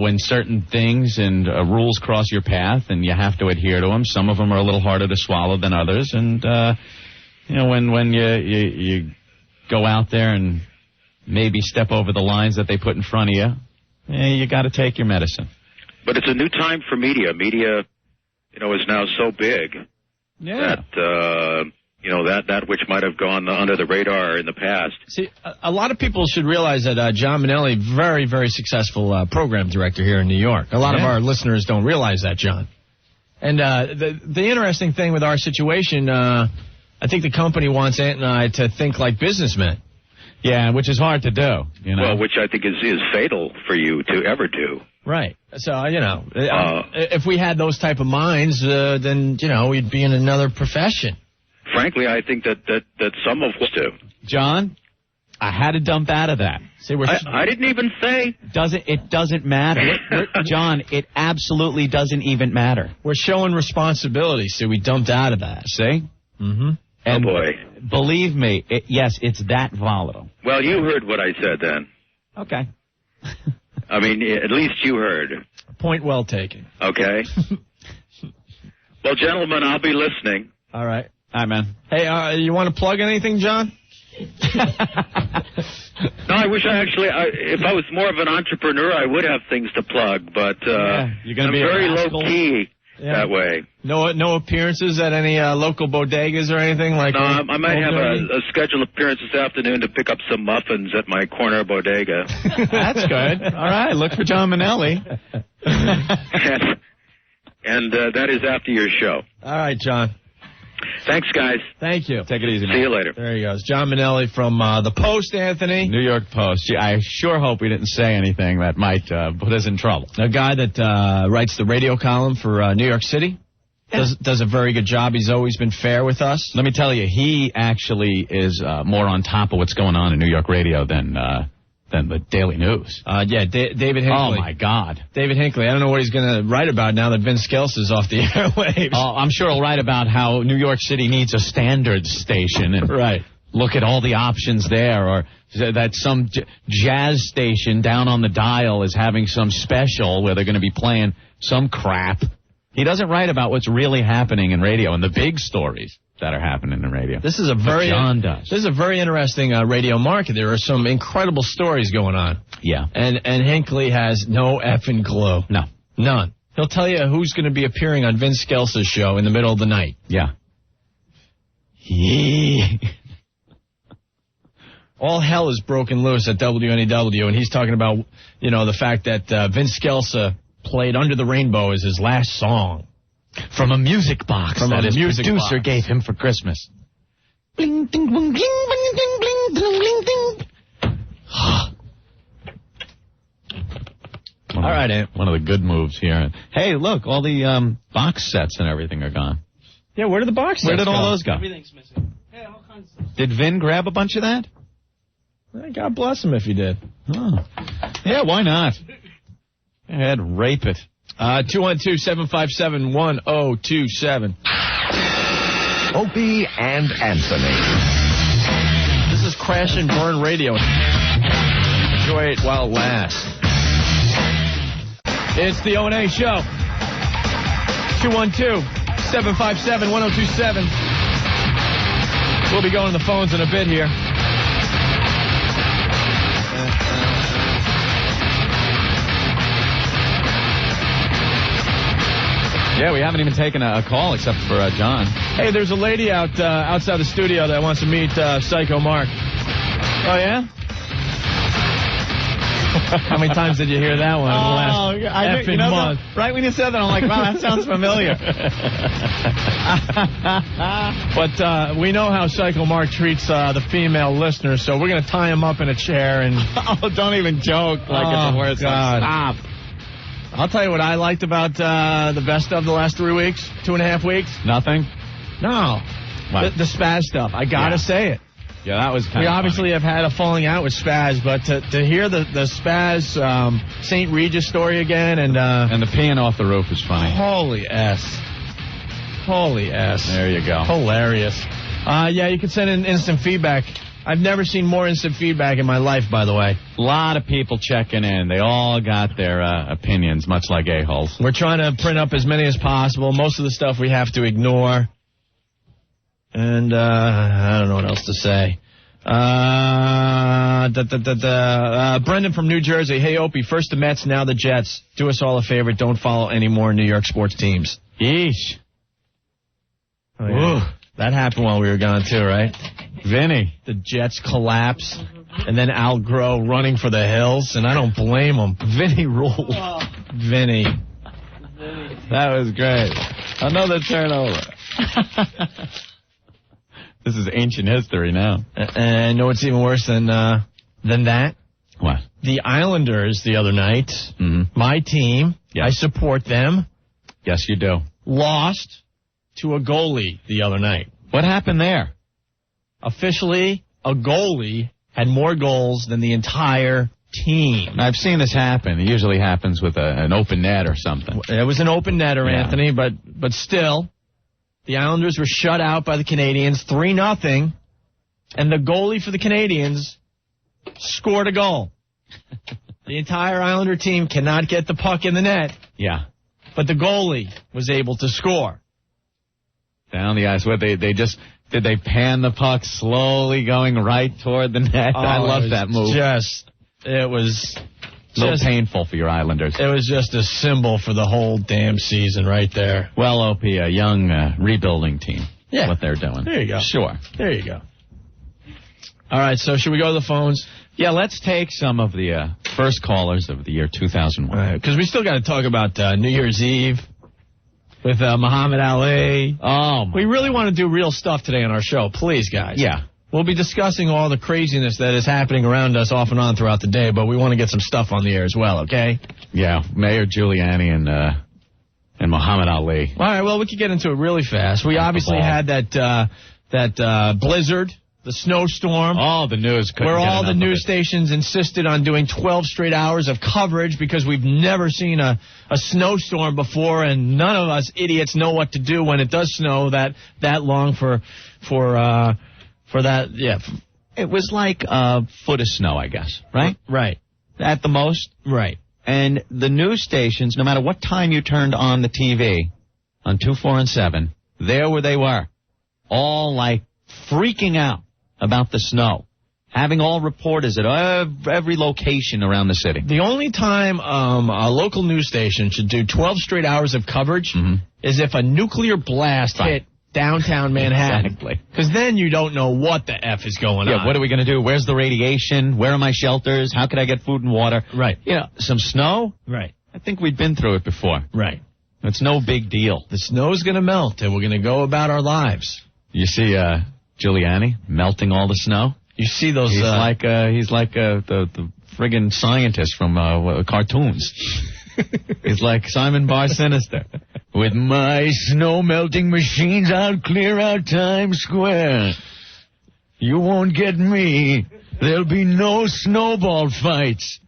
D: when certain things and rules cross your path and you have to adhere to them, some of them are a little harder to swallow than others, and when you go out there and maybe step over the lines that they put in front of you, you got to take your medicine.
F: But it's a new time for media. Media, is now so big that that which might have gone under the radar in the past.
C: See, a lot of people should realize that John Manelli, very, very successful program director here in New York. A lot of our listeners don't realize that, John. And the interesting thing with our situation, I think the company wants Ant and I to think like businessmen.
D: Yeah, which is hard to do.
F: Well, which I think is fatal for you to ever do.
C: Right. So, if we had those type of minds, then, we'd be in another profession.
F: Frankly, I think that some of us do.
D: John, I had to dump out of that.
C: See,
F: I didn't even say.
D: It doesn't matter. John, it absolutely doesn't even matter.
C: We're showing responsibility, so we dumped out of that.
D: See?
C: Mm-hmm.
D: And
F: oh, boy.
D: Believe me, yes, it's that volatile.
F: Well, you heard what I said then.
D: Okay.
F: I mean, at least you heard.
C: Point well taken.
F: Okay. Well, gentlemen, I'll be listening.
C: All right.
D: Hi, man.
C: Hey, you want to plug anything, John?
F: No, I wish if I was more of an entrepreneur, I would have things to plug, but
D: you're gonna
F: I'm
D: be
F: very low-key that way.
C: No appearances at any local bodegas or anything like that?
F: No, I might have a scheduled appearance this afternoon to pick up some muffins at my corner bodega.
D: That's good. All right, look for John Manelli.
F: and that is after your show.
C: All right, John.
F: Thanks, guys.
C: Thank you.
D: Take it easy, man.
F: See you later.
C: There he goes. John Manelli from the Post, Anthony.
D: New York Post. I sure hope we didn't say anything that might put us in trouble.
C: A guy that writes the radio column for New York City. Does a very good job. He's always been fair with us.
D: Let me tell you, he actually is more on top of what's going on in New York radio than the Daily News.
C: David Hinckley.
D: Oh, my God.
C: David Hinckley. I don't know what he's going to write about now that Vince Skelce's off the airwaves.
D: Oh, I'm sure he'll write about how New York City needs a standard station. And
C: right.
D: Look at all the options there. Or that some jazz station down on the dial is having some special where they're going to be playing some crap. He doesn't write about what's really happening in radio and the big stories that are happening in radio.
C: This is a very interesting radio market. There are some incredible stories going on.
D: Yeah.
C: And Hinckley has no effing clue.
D: No.
C: None. He'll tell you who's going to be appearing on Vince Skelce's show in the middle of the night.
D: Yeah.
C: All hell is broken loose at WNEW, and he's talking about, the fact that Vince Skelce played Under the Rainbow as his last song.
D: From a music box that his producer gave him for Christmas. Bling, ding, bling, bling, bling, ding, bling, bling, bling, ding. One All
C: right, Ant.
D: One of the good moves here. Hey, look, all the box sets and everything are gone.
C: Yeah, where did the box sets
D: Where did all
C: go?
D: those go?
C: Everything's missing. Yeah, all kinds of stuff.
D: Did Vin grab a bunch of that?
C: God bless him if he did.
D: Oh. Yeah, why not? Go ahead, rape it.
C: 212-757-1027.
B: Opie and Anthony.
C: This is Crash and Burn Radio. Enjoy it while it lasts. It's the O&A Show. 212-757-1027. We'll be going to the phones in a bit here.
D: Yeah, we haven't even taken a call except for John.
C: Hey, there's a lady outside the studio that wants to meet Psycho Mark. Oh, yeah? How many times did you hear that one in the last effing month?
D: Right when you said that, I'm like, wow, that sounds familiar.
C: But we know how Psycho Mark treats the female listeners, so we're going to tie him up in a chair and...
D: Oh, don't even joke like it's the worst.
C: God.
D: Stop.
C: I'll tell you what I liked about the best of the last 3 weeks, 2.5 weeks.
D: Nothing?
C: No.
D: What?
C: The Spaz stuff. I got to say it.
D: Yeah, that was kind
C: We
D: of
C: obviously
D: funny.
C: have had a falling out with Spaz, but to hear the Spaz St. Regis story again and
D: the peeing off the roof is funny.
C: Holy S.
D: There you go.
C: Hilarious. Yeah, you can send in instant feedback. I've never seen more instant feedback in my life, by the way.
D: A lot of people checking in. They all got their opinions, much like a-holes.
C: We're trying to print up as many as possible. Most of the stuff we have to ignore. And I don't know what else to say. Brendan from New Jersey. Hey, Opie, first the Mets, now the Jets. Do us all a favor. Don't follow any more New York sports teams.
D: Yeesh.
C: Oh, yeah. That happened while we were gone, too, right?
D: Vinny.
C: The Jets collapse, and then Al Groh running for the hills, and I don't blame him. Vinny ruled. Vinny.
D: That was great. Another turnover. This is ancient history now.
C: And know what's even worse than that?
D: What?
C: The Islanders the other night, my team,
D: Yes.
C: I support them,
D: Yes, you do.
C: lost to a goalie the other night.
D: What happened there?
C: Officially, a goalie had more goals than the entire team.
D: I've seen this happen. It usually happens with an open net or something.
C: It was an open netter,
D: Yeah.
C: Anthony, but still, the Islanders were shut out by the Canadians 3-0, and the goalie for the Canadians scored a goal. The entire Islander team cannot get the puck in the net,
D: Yeah.
C: but the goalie was able to score.
D: Down the ice. What, did they pan the puck slowly going right toward the net? I love that move.
C: It was
D: A little painful for your Islanders.
C: It was just a symbol for the whole damn season right there.
D: Well, Opie, a young rebuilding team.
C: Yeah.
D: What they're doing.
C: There you go.
D: Sure.
C: There you go. All right, so should we go to the phones?
D: Yeah, let's take some of the first callers of the year 2001.
C: Because we still got to talk about New Year's Eve with Muhammad Ali.
D: Oh,
C: We really want to do real stuff today on our show. Please, guys.
D: Yeah.
C: We'll be discussing all the craziness that is happening around us off and on throughout the day, but we want to get some stuff on the air as well, okay?
D: Yeah, Mayor Giuliani and Muhammad Ali.
C: All right, well, we could get into it really fast. We obviously had that blizzard, the snowstorm.
D: Oh, the news.
C: Where all the news
D: stations.
C: stations insisted on doing 12 straight hours of coverage because we've never seen a snowstorm before, and none of us idiots know what to do when it does snow that long for that. Yeah,
D: It was like a foot of snow, I guess, right?
C: right,
D: At the most.
C: right.
D: And the news stations, no matter what time you turned on the TV, on 2, 4, and 7, there where they were, all like freaking out about the snow, having all reporters at every location around the city.
C: The only time a local news station should do 12 straight hours of coverage is if a nuclear blast hit downtown Manhattan.
D: Exactly.
C: Because then you don't know what the F is going on.
D: Yeah, what are we going to do? Where's the radiation? Where are my shelters? How can I get food and water?
C: Right.
D: You know, some snow?
C: Right.
D: I think we've been through it before.
C: Right.
D: It's no big deal.
C: The snow's going to melt, and we're going to go about our lives.
D: You see Giuliani melting all the snow?
C: You see those...
D: He's like the friggin' scientist from cartoons. He's like Simon Bar Sinister. With my snow-melting machines, I'll clear out Times Square. You won't get me. There'll be no snowball fights.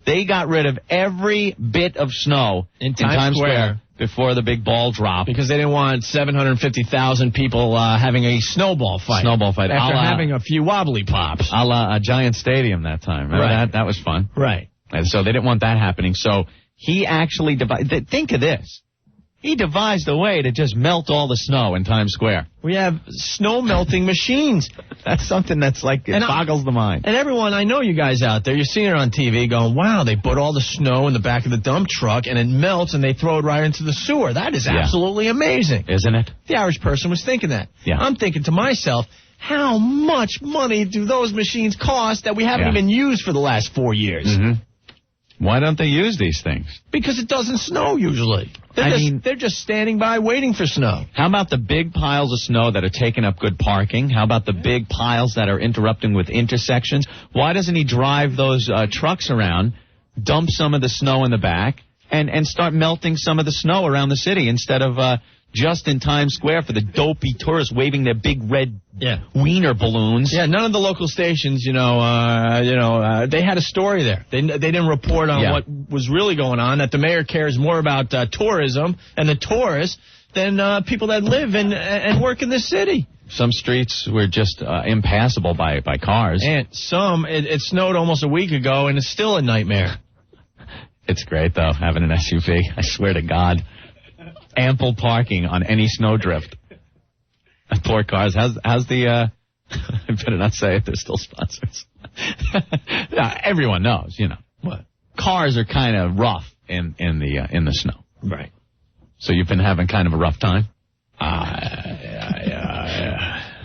D: They got rid of every bit of snow in Times Square before the big ball drop.
C: Because they didn't want 750,000 people having a snowball fight. After having a few wobbly pops.
D: A la a Giant Stadium that time. Remember that? That was fun.
C: Right.
D: And so they didn't want that happening. So he actually devised... Think of this. He devised a way to just melt all the snow in Times Square.
C: We have snow-melting machines.
D: That's something that's like, it boggles the mind.
C: And everyone, I know you guys out there, you're seeing it on TV going, wow, they put all the snow in the back of the dump truck and it melts and they throw it right into the sewer. That is absolutely amazing.
D: Isn't it?
C: The average person was thinking that.
D: Yeah.
C: I'm thinking to myself, how much money do those machines cost that we haven't even used for the last 4 years?
D: Mm-hmm. Why don't they use these things?
C: Because it doesn't snow usually. They're just standing by waiting for snow.
D: How about the big piles of snow that are taking up good parking? How about the big piles that are interrupting with intersections? Why doesn't he drive those trucks around, dump some of the snow in the back, and start melting some of the snow around the city instead of just in Times Square for the dopey tourists waving their big red wiener balloons?
C: Yeah, none of the local stations, they had a story there. They didn't report on what was really going on, that the mayor cares more about tourism and the tourists than people that live and work in this city.
D: Some streets were just impassable by cars.
C: And some, it snowed almost a week ago, and it's still a nightmare.
D: It's great, though, having an SUV. I swear to God. Ample parking on any snowdrift. Poor cars. How's the, I better not say it, they're still sponsors. Everyone knows, What? Cars are kind of rough in the snow.
C: Right.
D: So you've been having kind of a rough time?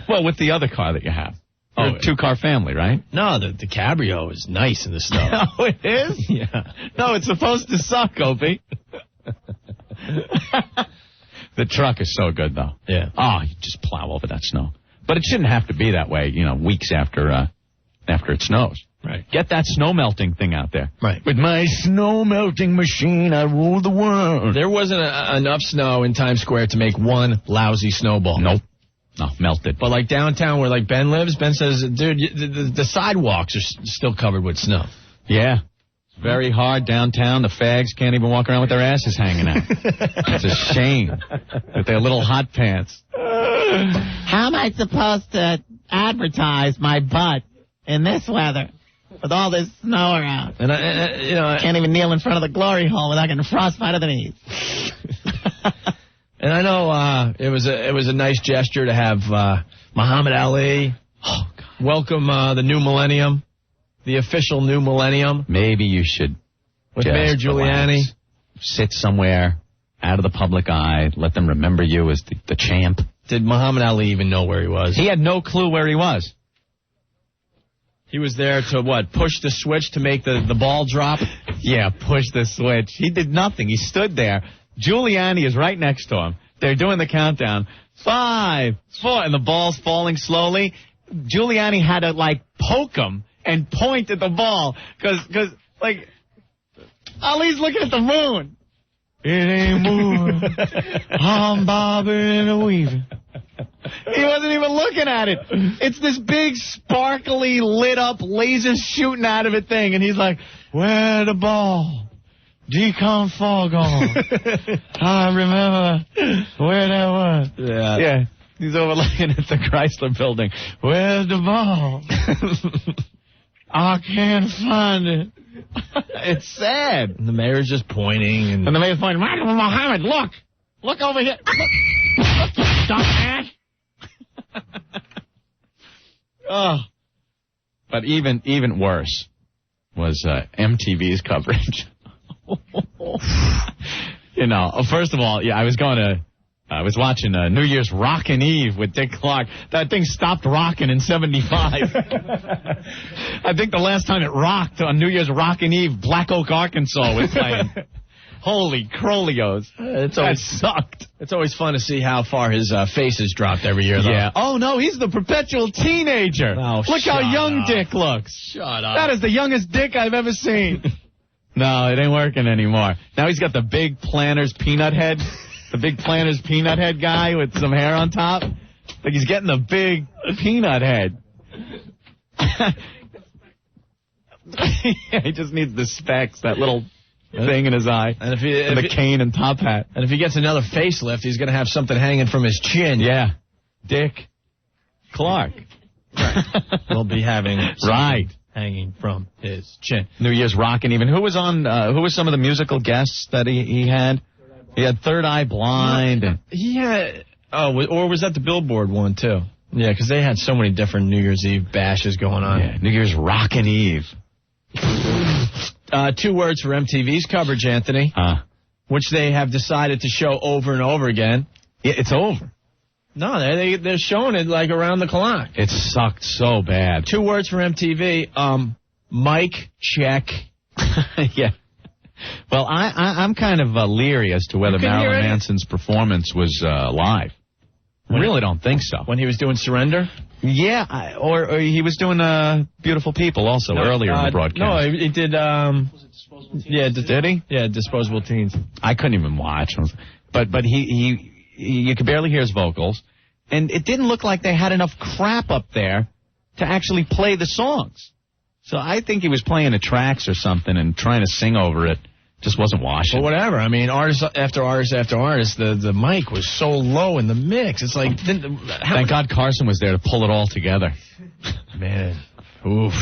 D: Well, with the other car that you have. Oh, two-car family, right?
C: No, the Cabrio is nice in the snow.
D: Oh, it is?
C: Yeah.
D: No, it's supposed to suck, Opie. The truck is so good, though.
C: Yeah.
D: Oh, you just plow over that snow. But it shouldn't have to be that way, weeks after it snows.
C: Right.
D: Get that snow melting thing out there.
C: Right.
D: With my snow melting machine, I rule the world.
C: There wasn't enough snow in Times Square to make one lousy snowball.
D: Nope. No, melted.
C: But like downtown where like Ben lives, Ben says, dude, the sidewalks are still covered with snow.
D: Yeah. Very hard downtown. The fags can't even walk around with their asses hanging out. It's a shame with their little hot pants.
H: How am I supposed to advertise my butt in this weather with all this snow around?
C: And I
H: can't even kneel in front of the glory hole without getting frostbite of the knees.
C: And I know it was a nice gesture to have Muhammad Ali welcome the new millennium. The official new millennium.
D: Maybe you should
C: with Mayor Giuliani.
D: Relax. Sit somewhere out of the public eye. Let them remember you as the champ.
C: Did Muhammad Ali even know where he was?
D: He had no clue where he was.
C: He was there to, push the switch to make the ball drop?
D: Yeah, push the switch. He did nothing. He stood there. Giuliani is right next to him. They're doing the countdown. 5, 4, and the ball's falling slowly. Giuliani had to, poke him and point at the ball, because Ali's looking at the moon.
E: It ain't moving. I'm bobbing and weaving.
D: He wasn't even looking at it. It's this big, sparkly, lit-up, laser shooting out of it thing, and he's like,
E: where the ball? Decon foghorn. I remember where that was.
D: Yeah. He's overlooking at the Chrysler building.
E: Where's the ball? I can't find it.
D: It's sad.
C: And the mayor's just pointing. And
D: the mayor's pointing, Muhammad, look. Look over here. Stop that. Oh. But even worse was MTV's coverage. First of all, I was watching New Year's Rockin' Eve with Dick Clark. That thing stopped rocking in 75. I think the last time it rocked on New Year's Rockin' Eve, Black Oak, Arkansas was playing. Holy crolios. That sucked.
C: It's always fun to see how far his face has dropped every year, though.
D: Yeah. Oh, no, he's the perpetual teenager.
C: Oh,
D: Look how
C: shut
D: young
C: up.
D: Dick looks.
C: Shut up.
D: That is the youngest Dick I've ever seen. No, it ain't working anymore. Now he's got the big Planters peanut head. The big Planters peanut head guy with some hair on top. Like he's getting the big peanut head. Yeah, he just needs the specs, that little thing in his eye,
C: and
D: the cane and top hat.
C: And if he gets another facelift, he's going to have something hanging from his chin.
D: Yeah. Dick Clark.
C: Will be having
D: right
C: hanging from his chin.
D: New Year's Rockin' even. Who was some of the musical guests that he had? He had Third Eye Blind. And
C: He had, or was that the Billboard one, too? Yeah, because they had so many different New Year's Eve bashes going on.
D: yeah, New Year's Rockin' Eve.
C: 2 words for MTV's coverage, Anthony, which they have decided to show over and over again.
D: Yeah, it's over.
C: No, they're showing it like around the clock.
D: It sucked so bad.
C: 2 words for MTV. Mic check.
D: Yeah. Well, I'm kind of leery as to whether Marilyn Manson's performance was live. I really don't think so.
C: When he was doing Surrender?
D: Yeah, or he was doing Beautiful People also earlier in the broadcast.
C: No, he did. Did he? Yeah, Disposable Teens.
D: I couldn't even watch. But he you could barely hear his vocals, and it didn't look like they had enough crap up there to actually play the songs. So I think he was playing the tracks or something and trying to sing over it. Just wasn't washing.
C: Well, whatever. I mean, artist after artist after artist, the mic was so low in the mix. It's like...
D: Thank God Carson was there to pull it all together.
C: Man. Oof.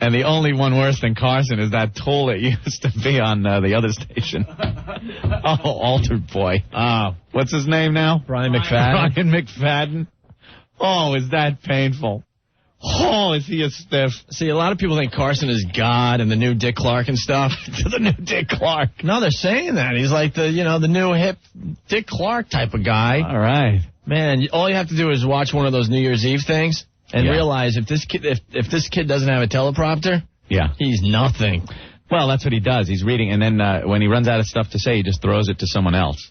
D: And the only one worse than Carson is that tool that used to be on the other station. Oh, Altered Boy. What's his name now?
C: Brian McFadden.
D: Brian McFadden. Oh, is that painful. Oh, is he a stiff?
C: See, a lot of people think Carson is God and the new Dick Clark and stuff.
D: The new Dick Clark.
C: No, they're saying that. He's like the new hip Dick Clark type of guy.
D: All right.
C: Man, all you have to do is watch one of those New Year's Eve things and realize if this kid doesn't have a teleprompter, he's nothing.
D: Well, that's what he does. He's reading, and then when he runs out of stuff to say, he just throws it to someone else.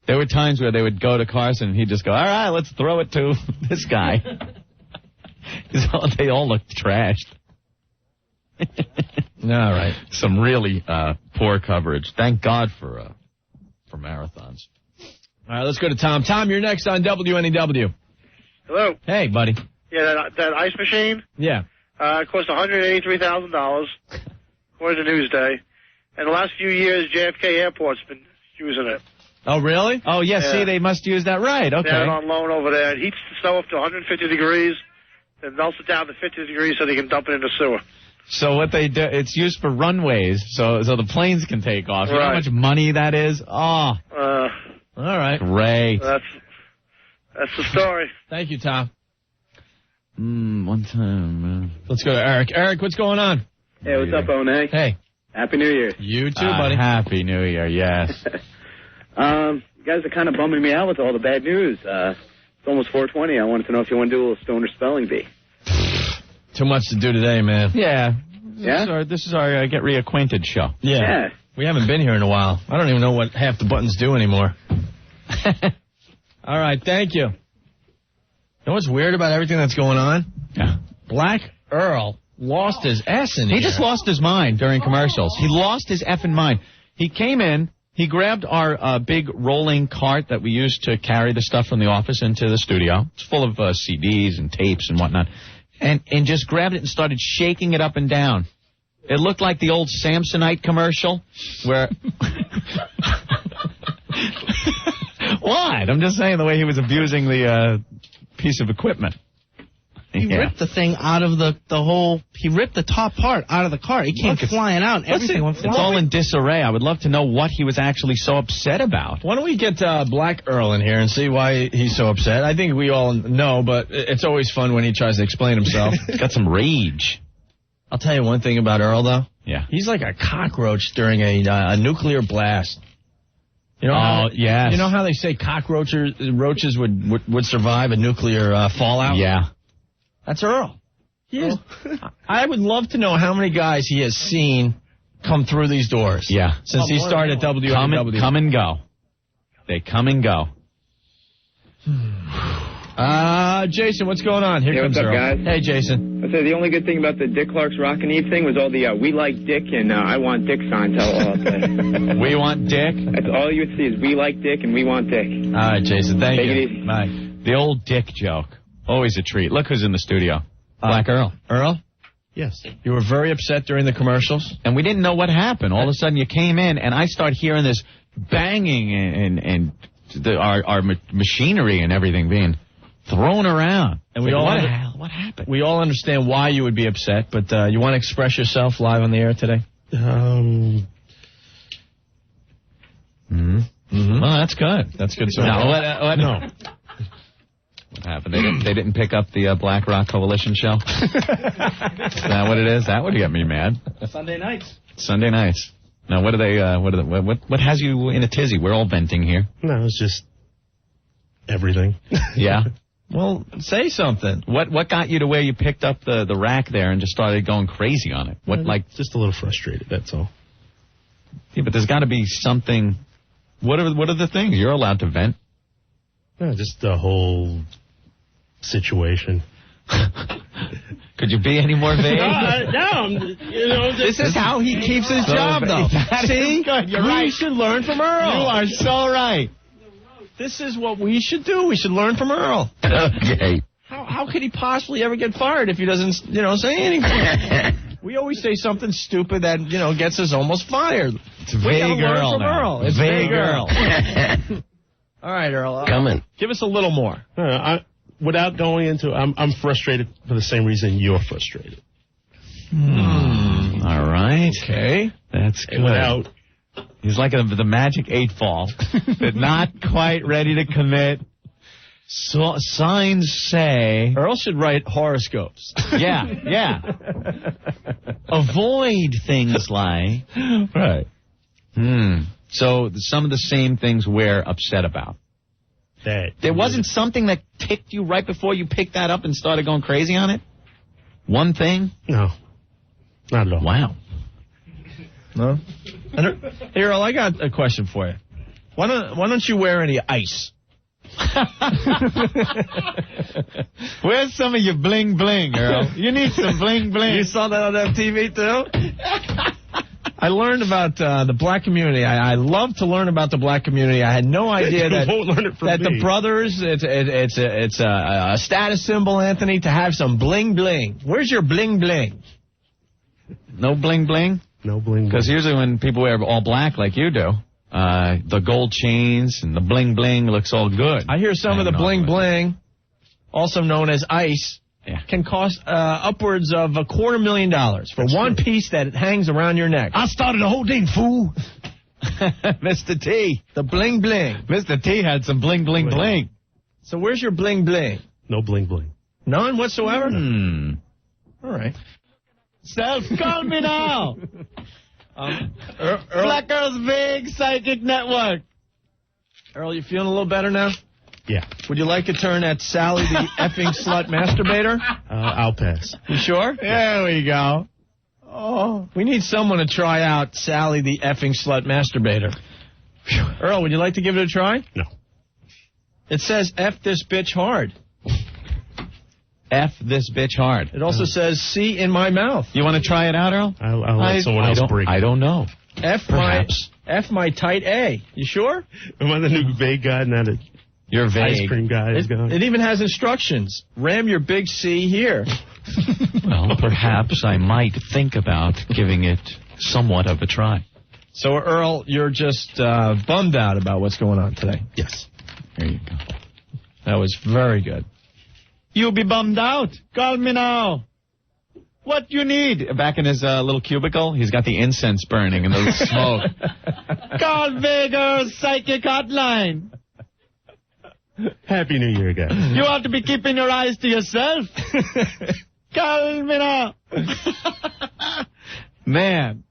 D: There were times where they would go to Carson, and he'd just go, all right, let's throw it to this guy. They all looked trashed.
C: All right.
D: Some really poor coverage. Thank God for marathons.
C: All right, let's go to Tom. Tom, you're next on WNEW.
I: Hello.
C: Hey, buddy.
I: Yeah, that ice machine?
C: Yeah.
I: It cost $183,000, according to Newsday. And the last few years, JFK Airport's been using it.
C: Oh, really?
D: Oh, yeah, see, they must use that right. Okay.
I: They have it on loan over there. It heats the snow up to 150 degrees, then melts it down to 50 degrees so they can dump it in the sewer.
D: So what they do, it's used for runways, so the planes can take off. You know how much money that is? Oh.
C: All right.
D: Great.
I: That's the story.
C: Thank you, Tom.
D: One time.
C: Let's go to Eric. Eric, what's going on?
J: Hey, what's up, O&A?
C: Hey.
J: Happy New Year.
C: You too, buddy.
D: Happy New Year, yes.
J: You guys are kind of bumming me out with all the bad news. It's almost 4:20. I wanted to know if you want to do a little stoner spelling bee.
C: Too much to do today, man.
D: Yeah.
J: Yeah?
D: This is our Get Reacquainted show.
C: Yeah. We haven't been here in a while. I don't even know what half the buttons do anymore. All right, thank you. You know what's weird about everything that's going on?
D: Yeah.
C: Black Earl lost his S in here.
D: He just lost his mind during commercials. He lost his effing mind. He came in, he grabbed our big rolling cart that we used to carry the stuff from the office into the studio. It's full of CDs and tapes and whatnot. And just grabbed it and started shaking it up and down. It looked like the old Samsonite commercial where... What? I'm just saying the way he was abusing the piece of equipment.
E: He ripped the thing out of the whole... He ripped the top part out of the car. It came flying out. Everything went flying.
D: It's all in disarray. I would love to know what he was actually so upset about.
C: Why don't we get Black Earl in here and see why he's so upset? I think we all know, but it's always fun when he tries to explain himself.
D: He's got some rage.
C: I'll tell you one thing about Earl, though.
D: Yeah.
C: He's like a cockroach during a nuclear blast. You know
D: yes.
C: You know how they say roaches would survive a nuclear fallout?
D: Yeah.
C: That's Earl. I would love to know how many guys he has seen come through these doors.
D: Yeah.
C: Since he started at WNEW.
D: Come and go. They come and go.
C: Jason, what's going on? Here
K: Hey,
C: comes
K: what's up,
C: Earl.
K: guys?
C: Hey, Jason.
K: I said the only good thing about the Dick Clark's Rockin' Eve thing was all the "We like Dick" and "I want Dick" signs all up there.
D: We want Dick?
K: That's all you would see is "We like Dick" and "We want Dick."
C: All right, Jason. Thank
K: Take
C: you.
K: it easy.
C: Bye.
D: The old Dick joke. Always a treat. Look who's in the studio. Black Earl.
C: Earl?
L: Yes.
C: You were very upset during the commercials?
D: And we didn't know what happened. All of a sudden you came in, and I start hearing this banging and our machinery and everything being thrown around.
C: And we all
D: what happened?
C: We all understand why you would be upset, but you want to express yourself live on the air today? Well, that's good. That's good. So
D: No.
C: No.
D: What happened? They didn't pick up the Black Rock Coalition show? Is that what it is? That would get me mad.
E: Sunday nights.
D: Sunday nights. Now, what has you in a tizzy? We're all venting here.
L: No, it's just everything.
D: Yeah.
C: Well, say something.
D: What got you to where you picked up the rack there and just started going crazy on it?
L: Just a little frustrated, that's all.
D: Yeah, but there's got to be something. What are the things? You're allowed to vent.
L: No, just the whole situation.
D: Could you be any more vague?
C: This is how he keeps his job, though. See? We should learn from Earl.
D: You are so right.
C: This is what we should do. We should learn from Earl.
B: Okay.
C: How could he possibly ever get fired if he doesn't, say anything? We always say something stupid that, gets us almost fired.
D: It's vague Earl
C: from
D: now.
C: Earl. It's vague Earl. All right, Earl.
B: Coming.
C: Give us a little more.
L: Without going into, I'm frustrated for the same reason you're frustrated.
D: All right.
C: Okay.
D: That's good.
L: Without.
D: He's like the magic 8-ball, but not quite ready to commit. So, signs say...
C: Earl should write horoscopes.
D: Yeah. Avoid things like...
C: Right.
D: So some of the same things we're upset about. There wasn't something that ticked you right before you picked that up and started going crazy on it? One thing?
L: No. Not at all.
D: Wow.
C: No? Hey, Earl, I got a question for you. Why don't you wear any ice?
D: Where's some of your bling bling, Earl? You need some bling bling.
C: You saw that on MTV too? I learned about the black community. I love to learn about the black community. I had no idea that the brothers, it's a status symbol, Anthony, to have some bling bling. Where's your bling bling?
D: No bling bling?
L: No bling bling.
D: Because usually when people wear all black like you do, the gold chains and the bling bling looks all good.
C: I hear some of the bling bling, also known as ice, can cost upwards of $250,000 for one piece that hangs around your neck.
A: I started the whole thing, fool.
D: Mr. T.
C: The bling bling.
D: Mr. T had some bling bling bling.
C: So where's your bling bling?
L: No bling bling.
C: None whatsoever? All right.
D: Self, call me now. Black Girl's Big Psychic Network.
C: Earl, you feeling a little better now?
L: Yeah.
C: Would you like a turn at Sally the effing slut masturbator?
L: I'll pass.
C: You sure?
D: There we go.
C: Oh, we need someone to try out Sally the effing slut masturbator. Earl, would you like to give it a try?
L: No.
C: It says F this bitch hard.
D: F this bitch hard.
C: It also says C in my mouth.
D: You want to try it out, Earl?
L: I'll let someone else break.
D: I don't know.
C: F my tight A. You sure?
L: Am I the new vague guy? Not a
D: You're vague.
L: ice cream guy.
C: It even has instructions. Ram your big C here.
D: Well, perhaps I might think about giving it somewhat of a try.
C: So, Earl, you're just bummed out about what's going on today.
L: Yes.
D: There you go.
C: That was very good.
D: You'll be bummed out. Call me now. What you need? Back in his little cubicle, he's got the incense burning and the smoke. Call Vega's psychic hotline.
L: Happy New Year, guys.
D: You ought to be keeping your eyes to yourself. Call me now. Man.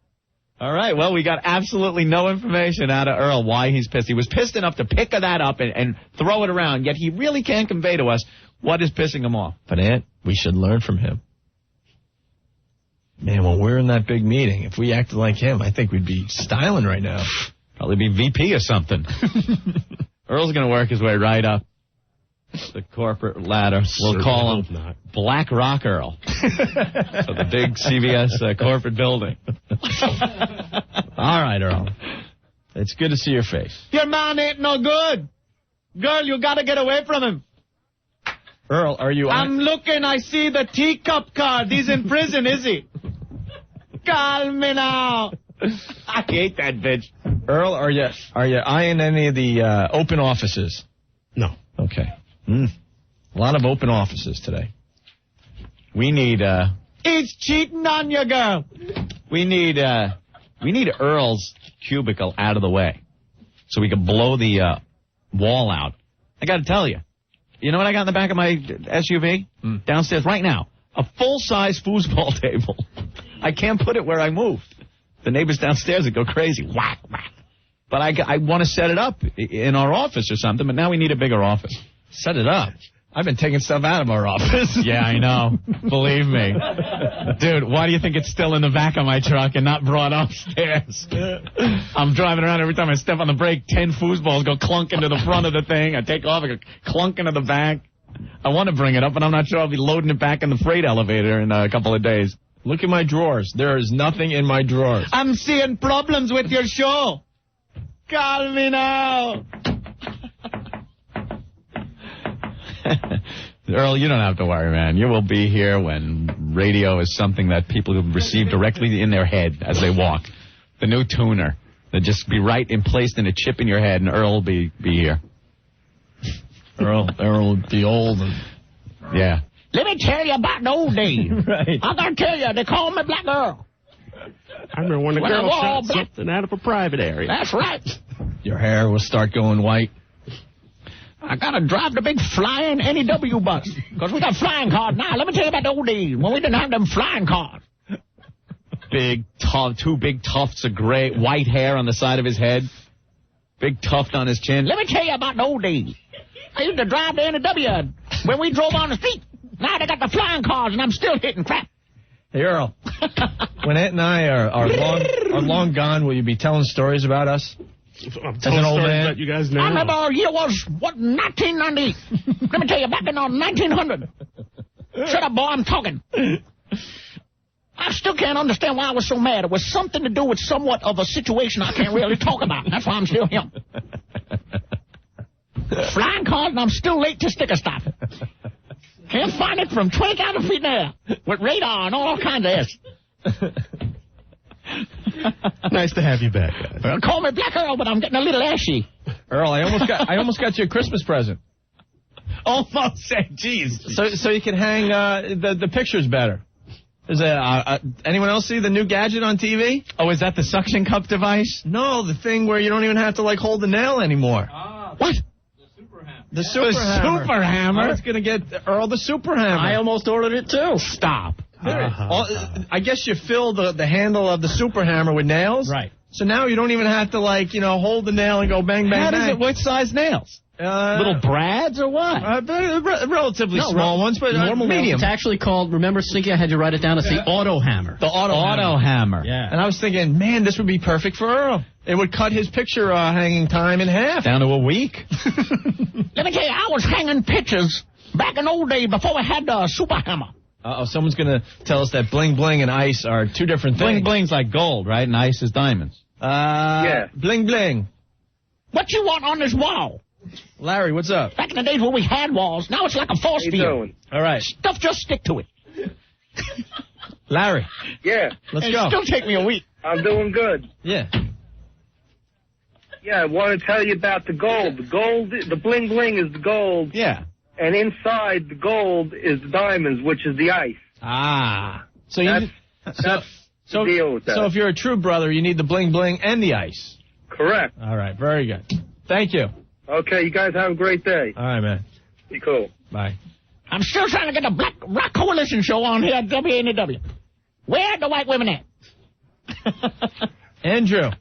D: All right, well, we got absolutely no information out of Earl why he's pissed. He was pissed enough to pick that up and throw it around, yet he really can't convey to us what is pissing him off.
C: But, Ant, we should learn from him. Man, when we're in that big meeting, if we acted like him, I think we'd be styling right now.
D: Probably be VP or something. Earl's going to work his way right up the corporate ladder. We'll call him Black Rock Earl. So the big CBS corporate building.
C: All right, Earl. It's good to see your face.
D: Your man ain't no good. Girl, you got to get away from him.
C: Earl, are you...
D: I'm looking. I see the teacup card. He's in prison, is he? Call me now. I hate that bitch.
C: Earl, are you eyeing any of the open offices?
L: No.
C: Okay. A lot of open offices today.
D: We need, He's cheating on you, girl. We need Earl's cubicle out of the way so we can blow the wall out. I got to tell you. You know what I got in the back of my SUV? Downstairs right now. A full-size foosball table. I can't put it where I moved. The neighbors downstairs would go crazy. Whack, whack. But I want to set it up in our office or something, but now we need a bigger office.
C: Set it up? I've been taking stuff out of our office.
D: Yeah, I know. Believe me. Dude, why do you think it's still in the back of my truck and not brought upstairs? I'm driving around every time I step on the brake, 10 foosballs go clunk into the front of the thing. I take off, I go clunk into the back. I want to bring it up, but I'm not sure I'll be loading it back in the freight elevator in a couple of days.
C: Look at my drawers. There is nothing in my drawers.
D: I'm seeing problems with your show. Call me now. Earl, you don't have to worry, man. You will be here when radio is something that people receive directly in their head as they walk. The new tuner. They'll just be right and placed in a chip in your head, and Earl will be here.
C: Earl will be old.
D: Yeah.
H: Let me tell you about the old days.
C: Right.
H: I gotta tell you, they call me Black Earl.
L: I remember when the girl shot something out of a private area.
H: That's right.
C: Your hair will start going white.
H: I gotta drive the big flying NEW bus, because we got flying cars now. Let me tell you about the old days when we didn't have them flying cars.
D: Two big tufts of gray, white hair on the side of his head. Big tuft on his chin.
H: Let me tell you about the old days. I used to drive the NEW when we drove on the street. Now they got the flying cars, and I'm still hitting crap.
C: Hey, Earl, when Aunt and I are long gone, will you be telling stories about us?
L: I'm telling stories about you guys now.
H: I remember year was, 1990. Let me tell you, back in 1900. Shut up, boy, I'm talking. I still can't understand why I was so mad. It was something to do with somewhat of a situation I can't really talk about. That's why I'm still here. Flying cars, and I'm still late to sticker stop. Can't find it from 20,000 feet in the air with radar and all kinds of S.
L: Nice to have you back, guys.
H: Well, call me Black Earl, but I'm getting a little ashy.
C: Earl, I almost got you a Christmas present.
D: Almost say, jeez.
C: So you can hang the pictures better. Is anyone else see the new gadget on TV?
D: Oh, is that the suction cup device?
C: No, the thing where you don't even have to hold the nail anymore.
H: What?
C: The super hammer. I was going to get Earl the super hammer.
E: I almost ordered it too.
C: Stop. I guess you fill the handle of the super hammer with nails.
E: Right.
C: So now you don't even have to hold the nail and go bang, bang,
D: How
C: bang.
D: does it? What size nails? Little brads or what?
C: Relatively small ones, but
E: normal
C: medium.
E: It's actually called, remember, Stinky, I had you write it down, it's the auto hammer.
C: The auto hammer.
E: Yeah.
C: And I was thinking, man, this would be perfect for Earl. It would cut his picture hanging time in half.
D: Down to a week.
H: Let me tell you, I was hanging pictures back in old days before we had the super hammer.
C: Someone's going to tell us that bling bling and ice are two different things.
D: Bling bling's like gold, right? And ice is diamonds.
I: Yeah.
C: Bling bling.
H: What you want on this wall?
C: Larry, what's up?
H: Back in the days when we had walls, now it's like a force field.
C: All right.
H: Stuff just stick to it.
C: Larry.
I: Yeah.
C: Let's
H: It
C: go.
H: still take me a week.
I: I'm doing good.
C: Yeah.
I: Yeah, I want to tell you about the gold. The bling bling is the gold.
D: Yeah.
I: And inside the gold is the diamonds, which is the ice.
C: Ah. So
I: That's the deal with that.
C: So if you're a true brother, you need the bling bling and the ice.
I: Correct.
C: All right. Very good. Thank you.
I: Okay, you guys have a great day.
C: All right, man.
I: Be cool.
C: Bye.
H: I'm still trying to get the Black Rock Coalition show on here at WNEW. Where are the white women at?
C: Andrew.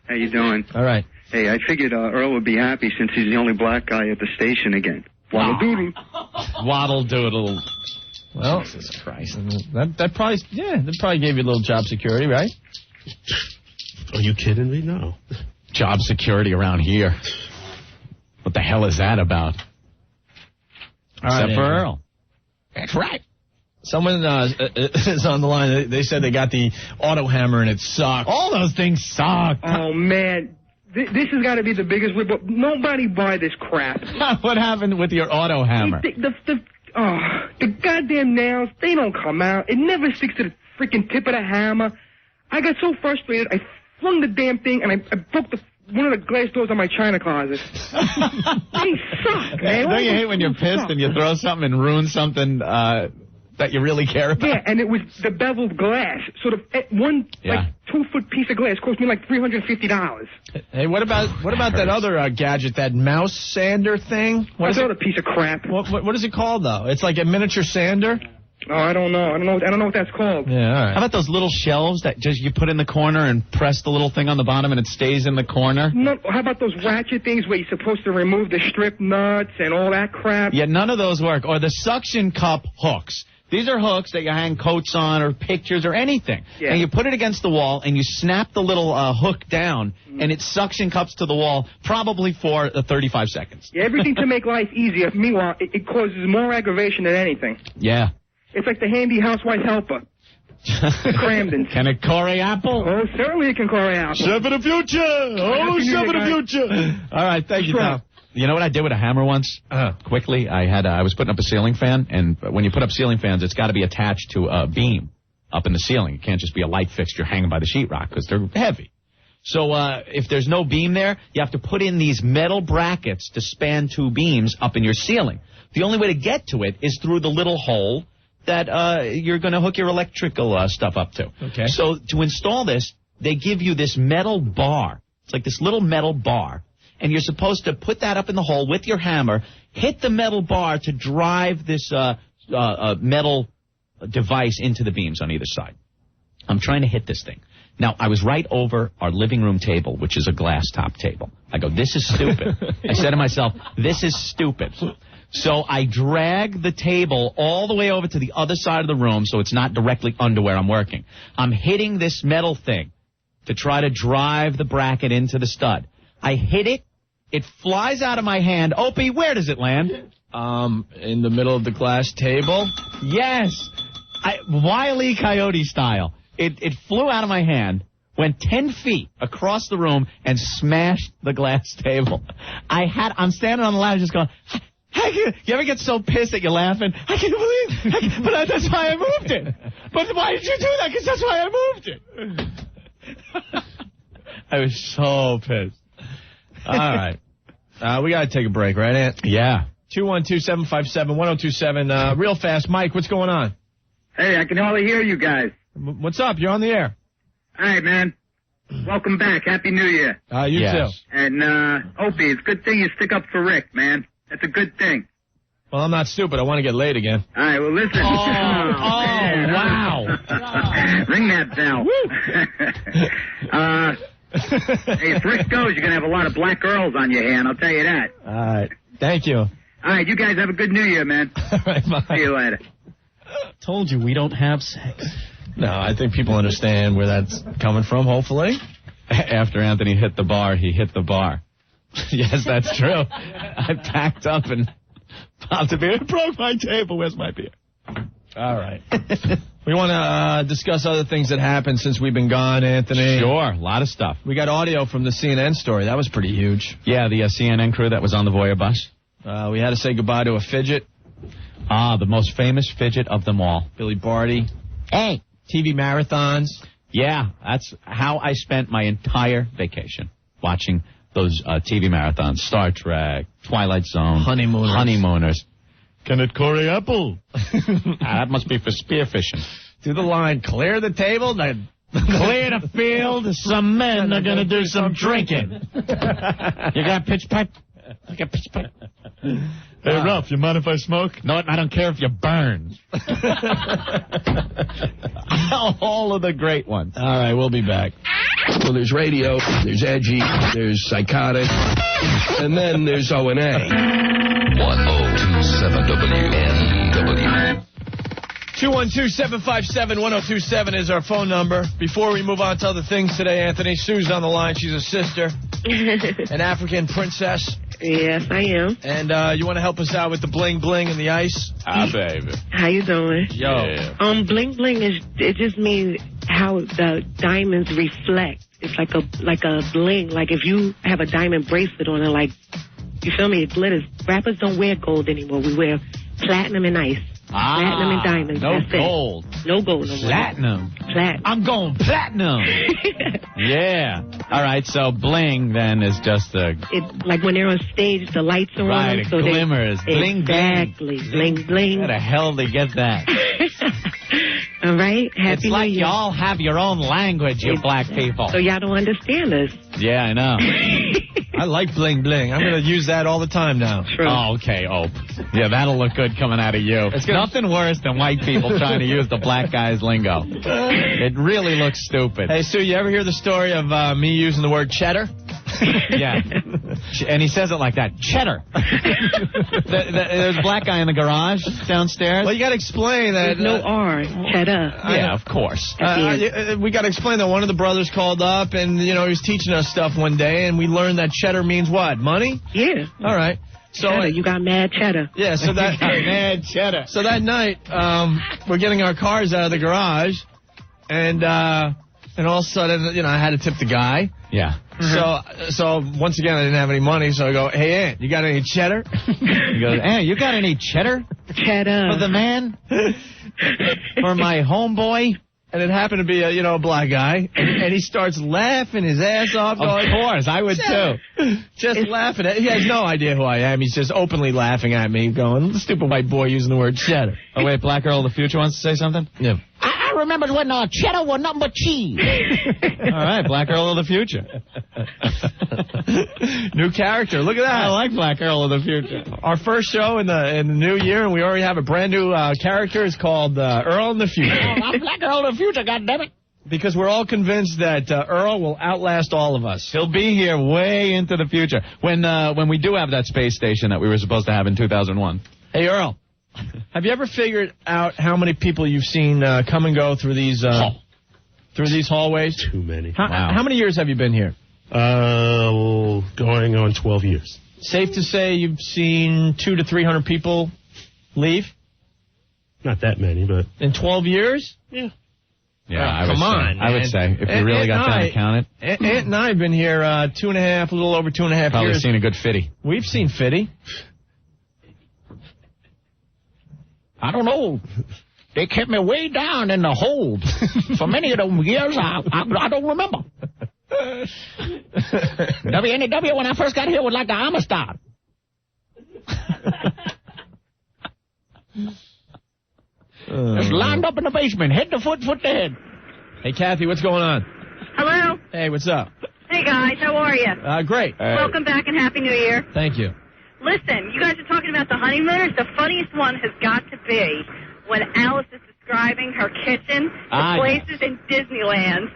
J: How you doing?
C: All right.
J: Hey, I figured Earl would be happy since he's the only black guy at the station again. Waddle doodle.
D: Waddle doodle.
C: Well, Jesus Christ. That probably gave you a little job security, right?
L: Are you kidding me? No.
D: Job security around here. What the hell is that about? Except for Earl.
H: That's right.
C: Someone is on the line. They said they got the auto hammer and it sucks.
D: All those things suck.
K: Oh, man. This has got to be the biggest rip-off. Nobody buy this crap.
D: What happened with your auto hammer?
K: The goddamn nails, they don't come out. It never sticks to the freaking tip of the hammer. I got so frustrated, I flung the damn thing, and I broke one of the glass doors on my china closet. They suck, man.
D: Don't you hate when you're pissed and you throw something and ruin something that you really care about?
K: Yeah, and it was the beveled glass. Sort of one, 2-foot piece of glass cost me like $350.
C: Hey, what about that other gadget, that mouse sander thing?
K: That's another piece of crap.
C: What is it called, though? It's like a miniature sander?
K: Oh, I don't know. I don't know what that's called.
C: Yeah, all right.
D: How about those little shelves that just you put in the corner and press the little thing on the bottom and it stays in the corner?
K: No, how about those ratchet things where you're supposed to remove the strip nuts and all that crap?
D: Yeah, none of those work. Or the suction cup hooks. These are hooks that you hang coats on or pictures or anything. Yeah. And you put it against the wall and you snap the little hook down and it suction cups to the wall probably for 35 seconds.
K: Yeah, everything to make life easier. Meanwhile, it causes more aggravation than anything.
D: Yeah.
K: It's like the handy housewife helper. The Cramdens.
D: Can it Corey apple?
K: Oh, certainly it can Corey apple.
C: Chef of the future! Oh, chef of the future! All right, thank you, Tom.
D: You know what I did with a hammer once? Quickly, I was putting up a ceiling fan, and when you put up ceiling fans, it's got to be attached to a beam up in the ceiling. It can't just be a light fixture hanging by the sheetrock because they're heavy. So if there's no beam there, you have to put in these metal brackets to span 2 beams up in your ceiling. The only way to get to it is through the little hole that you're going to hook your electrical stuff up to.
C: Okay.
D: So to install this, they give you this metal bar. It's like this little metal bar. And you're supposed to put that up in the hole with your hammer, hit the metal bar to drive this metal device into the beams on either side. I'm trying to hit this thing. Now, I was right over our living room table, which is a glass top table. I go, this is stupid. I said to myself, this is stupid. So I drag the table all the way over to the other side of the room so it's not directly under where I'm working. I'm hitting this metal thing to try to drive the bracket into the stud. I hit it. It flies out of my hand. Opie, where does it land?
C: In the middle of the glass table.
D: Yes. Wile E. Coyote style. It flew out of my hand, went 10 feet across the room, and smashed the glass table. I'm standing on the ladder just going, you ever get so pissed that you're laughing? I can't believe it. But that's why I moved it. But why did you do that? Because that's why I moved it. I was so pissed.
C: All right. We got to take a break, right, Ant?
D: Yeah.
C: 212-757-1027. Real fast, Mike, what's going on?
J: Hey, I can hardly hear you guys.
C: What's up? You're on the air.
J: All right, man. Welcome back. Happy New Year.
C: You too.
J: And, Opie, it's a good thing you stick up for Rick, man. That's a good thing.
C: Well, I'm not stupid. I want to get laid again.
J: All right, well, listen.
C: Man.
D: Wow.
J: Ring that bell. Hey, if Rick goes, you're going to have a lot of black girls on your hand, I'll tell you that.
C: All right. Thank you.
J: All right, you guys have a good New Year, man.
C: All right, bye.
J: See you later.
C: Told you we don't have sex. No, I think people understand where that's coming from, hopefully.
D: After Anthony hit the bar, he hit the bar. Yes, that's true. I packed up and popped a beer. It broke my table. Where's my beer?
C: All right. We want to discuss other things that happened since we've been gone, Anthony.
D: Sure, a lot of stuff.
C: We got audio from the CNN story. That was pretty huge.
D: Yeah, the CNN crew that was on the Voyeur bus.
C: We had to say goodbye to a fidget.
D: The most famous fidget of them all.
C: Billy Barty.
G: Hey.
C: TV marathons.
D: Yeah, that's how I spent my entire vacation, watching those TV marathons. Star Trek, Twilight Zone. Honeymooners. Can it Corey apple? That must be for spearfishing.
C: Do the line, clear the table, then
H: clear the field. Some men are going to do some drinking. You got pitch pipe? I got pitch pipe.
D: Hey, Ralph, you mind if I smoke?
H: No, I don't care if you burn.
D: All of the great ones.
C: All right, we'll be back.
M: Well, there's radio, there's edgy, there's psychotic, and then there's O&A.
B: 1027 WNEW.
C: 212-757-1027 is our phone number. Before we move on to other things today, Anthony, Sue's on the line. She's a sister, an African princess.
N: Yes, I am.
C: And you want to help us out with the bling bling and the ice?
D: Ah, baby.
N: How you doing?
C: Yo.
D: Yeah.
N: Bling bling it just means how the diamonds reflect. It's like a bling. Like if you have a diamond bracelet on it, like, you feel me? It glitters. Rappers don't wear gold anymore. We wear platinum and ice. Platinum and diamonds.
D: No
N: That's
D: gold.
N: It. No gold. No
D: Platinum.
N: Platinum.
D: I'm going platinum. Yeah. All right, so bling then is just a...
N: It, like when they're on stage, the lights are
D: right,
N: on.
D: It
N: so
D: glimmers. Bling,
N: exactly. Bling, bling.
D: Where the hell they get that?
N: All right. Happy
D: it's like
N: New Year.
D: y'all have your own language, you black people.
N: So y'all don't understand us.
D: Yeah, I know.
C: I like bling bling. I'm going to use that all the time now.
N: True.
D: Oh, okay, Ope. Yeah, that'll look good coming out of you. It's nothing worse than white people trying to use the black guy's lingo. It really looks stupid.
C: Hey, Sue, you ever hear the story of me using the word cheddar?
D: Yeah. And he says it like that. Cheddar. There's a black guy in the garage downstairs.
C: Well, you got to explain that.
N: There's no R. Cheddar.
D: Yeah, of course.
C: We got to explain that one of the brothers called up and, he was teaching us stuff one day, and we learned that cheddar means what? Money?
N: Yeah.
C: All right. So
N: cheddar. You got mad cheddar.
C: Yeah, so that
D: you got mad cheddar.
C: So that night, we're getting our cars out of the garage, and all of a sudden, I had to tip the guy.
D: Yeah.
C: So once again, I didn't have any money, so I go, "Hey, Aunt, you got any cheddar?"
D: He goes, "Aunt, you got any cheddar?
N: Cheddar.
D: For the man? For my homeboy?"
C: And it happened to be a black guy, and he starts laughing his ass off.
D: Of course, I would too.
C: Just laughing at. He has no idea who I am. He's just openly laughing at me, going, "Stupid white boy using the word cheddar."
D: Oh wait, Black Girl of the Future wants to say something.
C: Yeah.
H: I remember when cheddar was nothing but cheese.
D: All right, Black Girl of the Future.
C: New character. Look at that.
D: I like Black Girl of the Future.
C: Our first show in the new year, and we already have a brand new character. It's called Earl in the Future.
H: I'm Black Girl of the Future, goddammit.
C: Because we're all convinced that Earl will outlast all of us.
D: He'll be here way into the future. When we do have that space station that we were supposed to have in 2001.
C: Hey, Earl. Have you ever figured out how many people you've seen come and go through these hallways?
L: Too many.
C: How many years have you been here?
L: Going on 12 years.
C: Safe to say you've seen 200 to 300 people leave?
L: Not that many, but...
C: In 12 years?
L: Yeah.
D: Yeah,
C: I
D: would say, if you really got down to count it.
C: Aunt and I have been here 2.5, a little over 2.5 years.
D: Probably seen a good fitty.
C: We've seen fitty.
H: I don't know. They kept me way down in the hold for many of them years. I don't remember. WNEW, when I first got here, was like the Amistad. Just lined up in the basement, head to foot, foot to head.
C: Hey, Kathy, what's going on?
O: Hello.
C: Hey, what's up?
O: Hey, guys. How are you?
C: Great.
O: Welcome back and Happy New Year.
C: Thank you.
O: Listen, you guys are talking about the honeymooners. The funniest one has got to be when Alice is describing her kitchen, the places in Disneyland.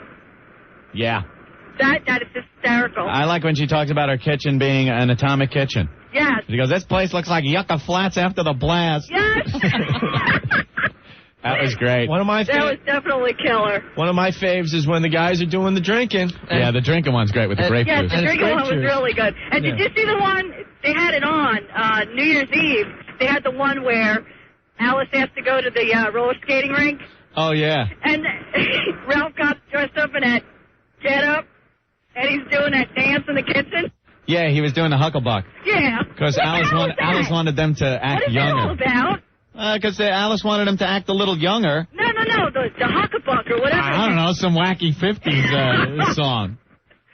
D: Yeah.
O: That is hysterical.
D: I like when she talks about her kitchen being an atomic kitchen.
O: Yes.
D: She goes, "This place looks like Yucca Flats after the blast."
O: Yes.
D: That was great.
O: That was definitely killer.
C: One of my faves is when the guys are doing the drinking.
D: Yeah, the drinking one's great with the grape
O: yes,
D: juice.
O: the drinking one was really good. And did you see the one, they had it on New Year's Eve. They had the one where Alice has to go to the roller skating rink.
D: Oh, yeah.
O: And Ralph got dressed up in that get-up, and he's doing that dance in the kitchen.
D: Yeah, he was doing the Hucklebuck.
O: Yeah.
D: Because Alice wanted them to act younger.
O: What is that all about?
D: Because Alice wanted him to act a little younger.
O: No, the Hucklebuck or whatever.
D: I don't know, some wacky 50s song.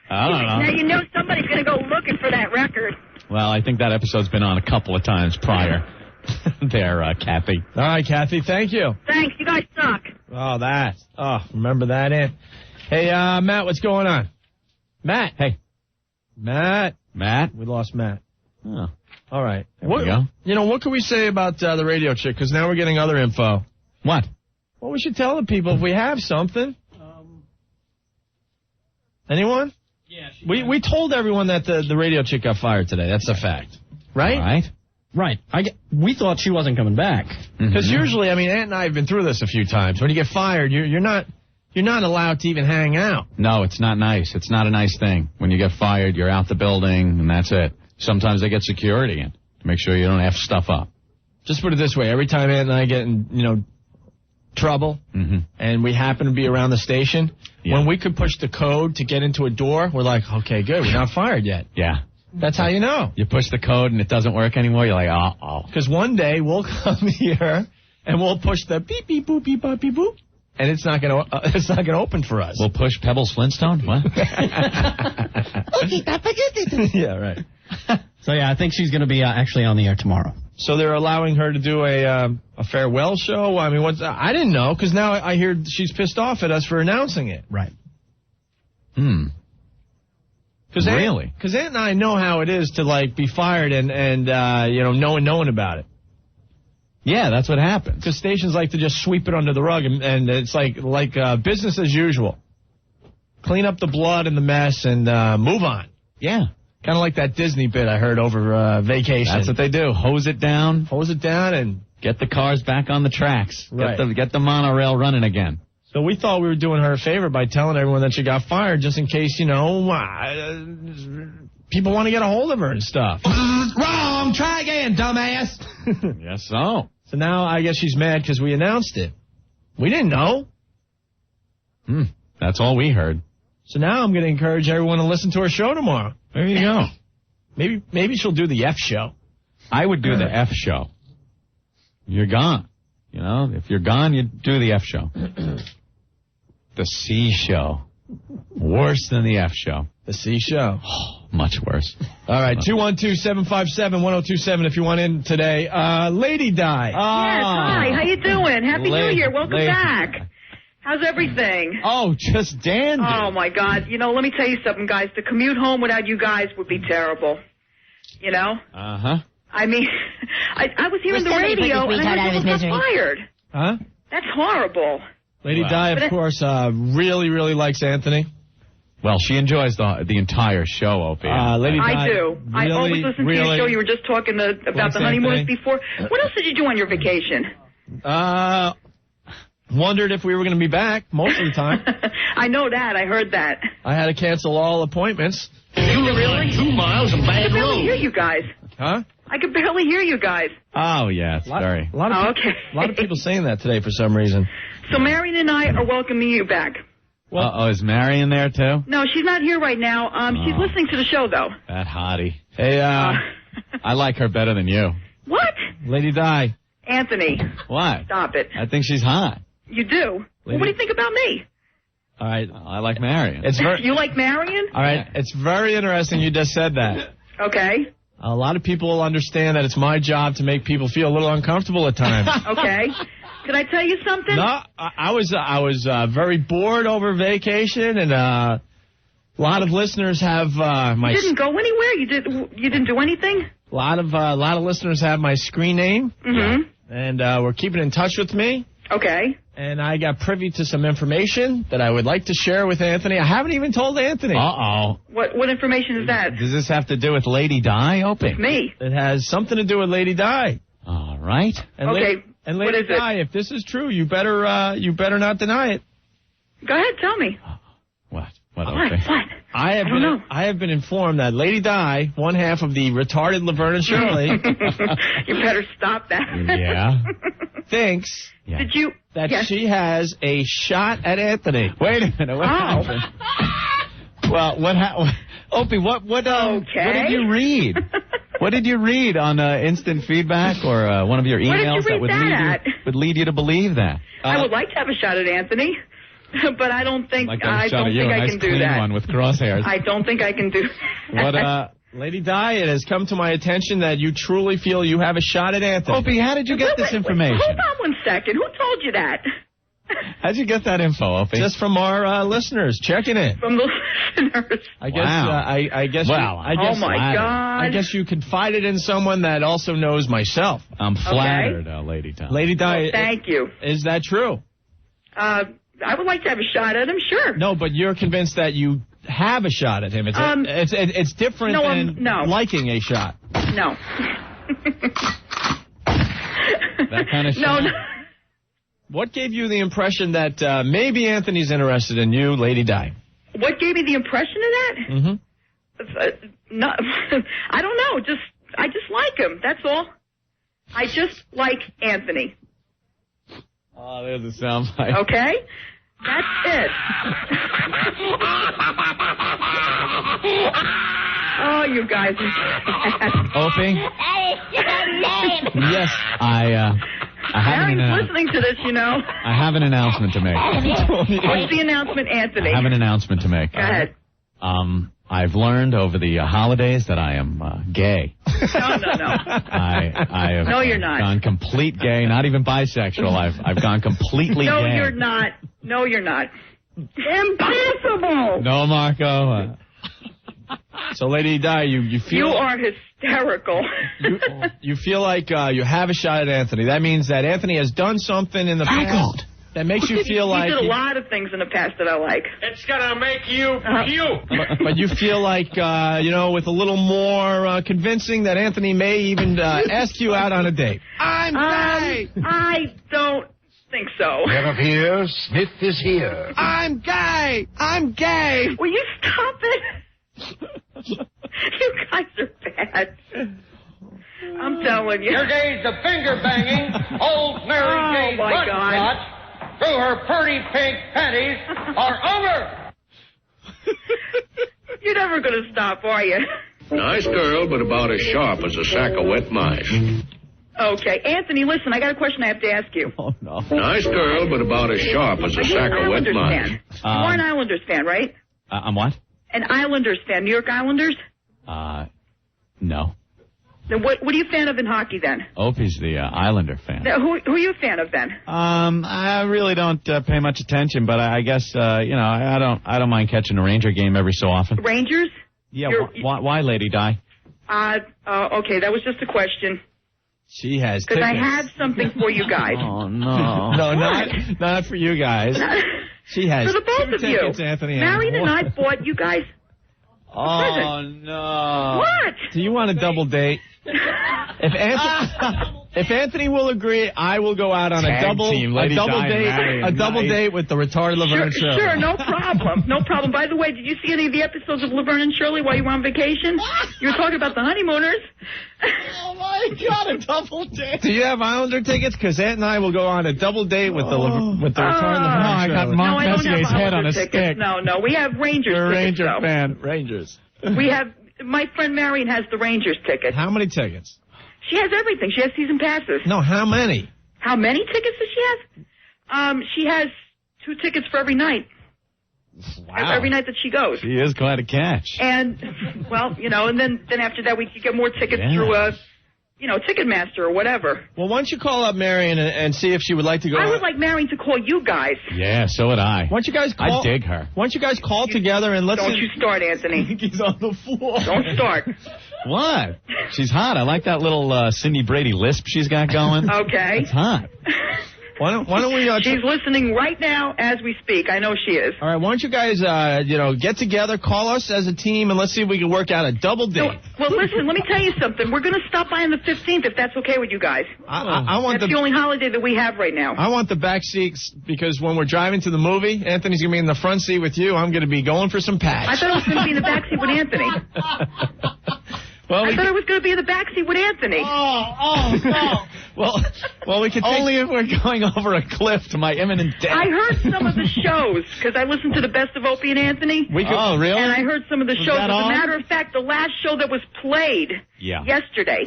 D: I don't know.
O: Now you know somebody's going to go looking for that record.
D: Well, I think that episode's been on a couple of times prior. There, Kathy.
C: All right, Kathy, thank you.
O: Thanks, you guys suck.
C: Remember that, Aunt? Hey, Matt, what's going on? Matt.
D: Hey.
C: Matt.
D: Matt?
C: We lost Matt.
D: Oh.
C: All right.
D: There we go.
C: What can we say about the radio chick? Because now we're getting other info.
D: What?
C: Well, we should tell the people if we have something. Anyone? Yeah. We told everyone that the radio chick got fired today. That's a fact. Right?
P: Right. We thought she wasn't coming back.
C: Because usually, Aunt and I have been through this a few times. When you get fired, you're not allowed to even hang out.
D: No, it's not nice. It's not a nice thing. When you get fired, you're out the building, and that's it. Sometimes they get security in to make sure you don't have stuff up.
C: Just put it this way. Every time Ant and I get in, trouble, and we happen to be around the station, when we could push the code to get into a door, we're like, okay, good, we're not fired yet.
D: Yeah.
C: That's how you know.
D: You push the code and it doesn't work anymore, you're like, uh-oh.
C: Because one day we'll come here and we'll push the beep, beep, boop, beep, beep, boop, and it's not gonna open for us.
D: We'll push Pebbles Flintstone? What?
C: Yeah, right.
P: So, yeah, I think she's going to be actually on the air tomorrow.
C: So they're allowing her to do a farewell show? I mean, I didn't know, because now I hear she's pissed off at us for announcing it.
P: Right.
D: Really?
C: Because Ant and I know how it is to, be fired and no one knowing about it.
D: Yeah, that's what happens.
C: Because stations like to just sweep it under the rug, and it's like business as usual. Clean up the blood and the mess and move on.
D: Yeah.
C: Kind of like that Disney bit I heard over vacation.
D: That's what they do. Hose it down.
C: And
D: get the cars back on the tracks.
C: Right.
D: Get the monorail running again.
C: So we thought we were doing her a favor by telling everyone that she got fired, just in case, people want to get a hold of her and stuff.
E: Wrong! Try again, dumbass!
D: Yes, so.
C: So now I guess she's mad because we announced it. We didn't know.
D: That's all we heard.
C: So now I'm going to encourage everyone to listen to her show tomorrow.
D: There you go.
C: Maybe she'll do the F show.
D: I would do the F show. You're gone. If you're gone, you do the F show. The C show. Worse than the F show.
C: The C show.
D: Much worse.
C: All right, 212-757-1027 if you want in today. Lady Di.
O: Yes, hi. How you doing? Happy New Year. Welcome back. How's everything?
D: Oh, just dandy.
O: Oh, my God. Let me tell you something, guys. The commute home without you guys would be terrible.
D: Uh-huh.
O: I mean, I was hearing the radio and I heard someone got fired.
C: Huh?
O: That's horrible.
C: Lady Di, of course, really, really likes Anthony.
D: Well, she enjoys the entire show, Opie.
C: Lady Di,
O: I do. I always listen to your show. You were just talking about the honeymooners before. What else did you do on your vacation?
C: Wondered if we were going to be back most of the time.
O: I know that. I heard that.
C: I had to cancel all appointments.
O: You really?
H: 2 miles of bad
O: I could barely
H: road.
O: hear you guys.
C: Huh?
O: I could barely hear you guys.
D: Oh, yeah, it's very.
C: A lot of people saying that today for some reason.
O: So Marion and I are welcoming you back.
D: Well, is Marion there, too?
O: No, she's not here right now. She's listening to the show, though.
D: That hottie. Hey, I like her better than you.
O: What?
C: Lady Di.
O: Anthony.
D: What?
O: Stop it.
D: I think she's hot.
O: You do? Well, what do you think about me?
C: All right.
D: I like Marion.
O: You like Marion?
C: All right. It's very interesting you just said that.
O: Okay.
C: A lot of people will understand that it's my job to make people feel a little uncomfortable at times.
O: Okay. Can I tell you something?
C: No, I was very bored over vacation, and a lot of listeners have my.
O: You didn't go anywhere. You didn't do anything.
C: A lot of listeners have my screen name.
O: Mm-hmm.
C: And we're keeping in touch with me.
O: Okay.
C: And I got privy to some information that I would like to share with Anthony. I haven't even told Anthony.
D: Uh-oh.
O: What information is that?
D: Does this have to do with Lady Di, Opie?
O: With me.
C: It has something to do with Lady Di.
D: All right.
C: And
O: okay.
C: And Lady Di, if this is true, you better not deny it.
O: Go ahead, tell me.
D: What, Opie?
O: What?
C: I have been informed that Lady Di, one half of the retarded Laverne and Shirley,
O: you better stop that.
D: Yeah.
C: thinks
O: Did you
C: that she has a shot at Anthony.
D: Wait a minute. What happened? Well, what happened? Opie, what did you read? What did you read on instant feedback or one of your emails that would lead you to believe that?
O: I would like to have a shot at Anthony, but I don't think I can do that.
D: One with crosshairs.
O: I don't think I can do that.
C: What Lady Di, it has come to my attention that you truly feel you have a shot at Anthony.
D: Opie, how did you get this information?
O: Hold on 1 second. Who told you that?
D: How'd you get that info, Opie?
C: Just from our listeners checking it.
O: From the listeners.
C: I guess.
D: Wow.
C: I guess.
D: Wow.
O: Oh my God.
C: I guess you confided in someone that also knows myself.
D: I'm flattered, Lady Di.
C: Lady Di.
O: Well, thank you.
C: Is that true?
O: I would like to have a shot at him. Sure.
C: No, but you're convinced that you have a shot at him. It's different than liking a shot.
O: No.
D: That kind of shot.
O: No.
C: What gave you the impression that maybe Anthony's interested in you, Lady Di?
O: What gave me the impression of that?
C: Mm-hmm.
Q: No, I don't know. I just like him. That's all. I just like Anthony.
D: Oh, there's a soundbite.
Q: Okay? That's it. Oh, you guys.
D: Opie? Yes, I have
Q: Mary's listening to this, you know.
D: I have an announcement to make.
Q: What's the announcement, Anthony?
D: I have an announcement to make.
Q: Go ahead.
D: I've learned over the holidays that I am gay.
Q: No.
D: I have
Q: No, you're not.
D: gone complete gay, not even bisexual. I've gone completely
Q: No,
D: gay.
Q: you're not. No, you're not. Impossible.
D: No, Marco. So, Lady Di, you feel...
Q: You are hysterical.
C: You feel like you have a shot at Anthony. That means that Anthony has done something in the past that makes you feel like...
Q: He did a lot of things in the past that I like.
H: It's gonna make you puke.
C: But you feel like, with a little more convincing that Anthony may even ask you out on a date.
Q: I'm gay. I don't think so.
R: Get up here. Smith is here.
C: I'm gay. I'm gay.
Q: Will you stop it? You guys are bad. I'm telling you.
H: Your days of finger banging, old Mary Jane Butterscotch, through her pretty pink panties are over.
Q: You're never going to stop, are you?
M: Nice girl, but about as sharp as a sack of wet mice.
Q: Okay. Anthony, listen, I got a question I have to ask you.
C: Oh, no.
M: Nice girl, but about as sharp as a sack of wet mice.
Q: You are an Islanders fan, right?
D: I'm what?
Q: An Islanders fan. New York Islanders?
D: No.
Q: Then what are you a fan of in hockey, then?
D: Opie's the Islander fan.
Q: Now, who are you a fan of, then?
D: I really don't pay much attention, but I guess, I don't mind catching a Ranger game every so often.
Q: Rangers?
D: Yeah, why, Lady Di?
Q: Okay, that was just a question.
C: She has
Q: Because
C: tickets.
Q: I have something for you guys.
D: Oh, no.
C: No, not for you guys. She has
Q: for the both of
C: tickets,
Q: you.
C: Anthony.
Q: Marion and I bought you guys.
D: Oh, no.
Q: What?
C: Do you want a double date? If Anthony will agree, I will go out on a double date with the retarded Laverne and Shirley.
Q: Sure, no problem. No problem. By the way, did you see any of the episodes of Laverne and Shirley while you were on vacation? You were talking about the honeymooners.
C: Oh, my God, a double date. Do you have Islander tickets? Because Aunt and I will go on a double date with the retarded Laverne and Shirley.
D: I got Mark Messier's head on a stick.
Q: No, we have Rangers
C: You're a
Q: tickets,
C: Ranger
Q: though.
C: fan. Rangers.
Q: We have, my friend Marion has the Rangers tickets.
C: How many tickets?
Q: She has everything. She has season passes.
C: No, how many?
Q: How many tickets does she have? She has 2 tickets for every night.
D: Wow.
Q: Every night that she goes.
D: She is quite a catch.
Q: And, well, and then after that we could get more tickets through, Ticketmaster or whatever.
C: Well, why don't you call up Marion and see if she would like to go
Q: I would like Marion to call you guys.
D: Yeah, so would I.
C: Why don't you guys call?
D: I dig her.
C: Why don't you guys call together and let's...
Q: Don't you start, Anthony.
C: He's on the floor.
Q: Don't start.
D: What? She's hot. I like that little Cindy Brady lisp she's got going.
Q: Okay.
D: It's hot.
C: Why don't we...
Q: She's listening right now as we speak. I know she is.
C: All right, why don't you guys, get together, call us as a team, and let's see if we can work out a double date.
Q: Well, listen, let me tell you something. We're going to stop by on the 15th, if that's okay with you guys.
C: I want
Q: That's the only holiday that we have right now.
C: I want the back seats because when we're driving to the movie, Anthony's going to be in the front seat with you. I'm going to be going for some patch.
Q: I thought I was going to be in the back seat with Anthony. I thought I was going to be in the backseat with Anthony.
D: No. well, we could only if we're going over a cliff to my imminent death.
Q: I heard some of the shows because I listened to the best of Opie and Anthony.
D: Oh, really?
Q: And I heard some of the shows. As a
D: on?
Q: matter of fact, the last show that was played yesterday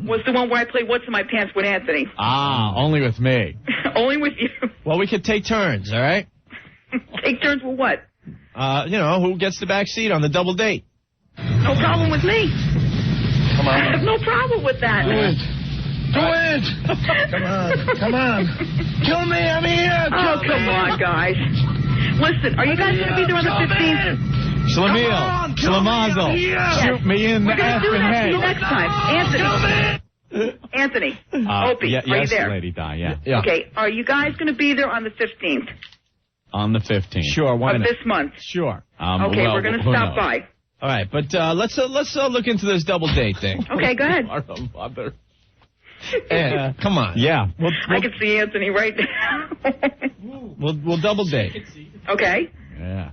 Q: was the one where I played What's in My Pants with Anthony.
D: Only with me.
Q: Only with you.
C: Well, we could take turns, all right?
Q: Take turns with what?
C: Who gets the back seat on the double date?
Q: No problem with me.
C: Come on.
Q: I have no problem with that.
R: Do it! Come on. Kill me, I'm here!
Q: Come on, guys. Listen, are you guys going to be there on the 15th?
D: Shlemiel. Shlemazel. Shoot me in the effing head.
Q: We're going to do that next time. Anthony. Opie, are you there?
D: Lady Di, yeah.
Q: Okay, are you guys going to be there on the 15th?
D: On the 15th.
C: Sure, why
Q: of
C: not?
Q: this month?
C: Sure.
Q: Okay, we're going to stop by.
C: All right, but let's look into this double date thing.
Q: Okay, go ahead.
C: Ed, come on.
D: Yeah.
Q: I can see Anthony right now.
C: We'll double date.
Q: Okay.
D: Yeah.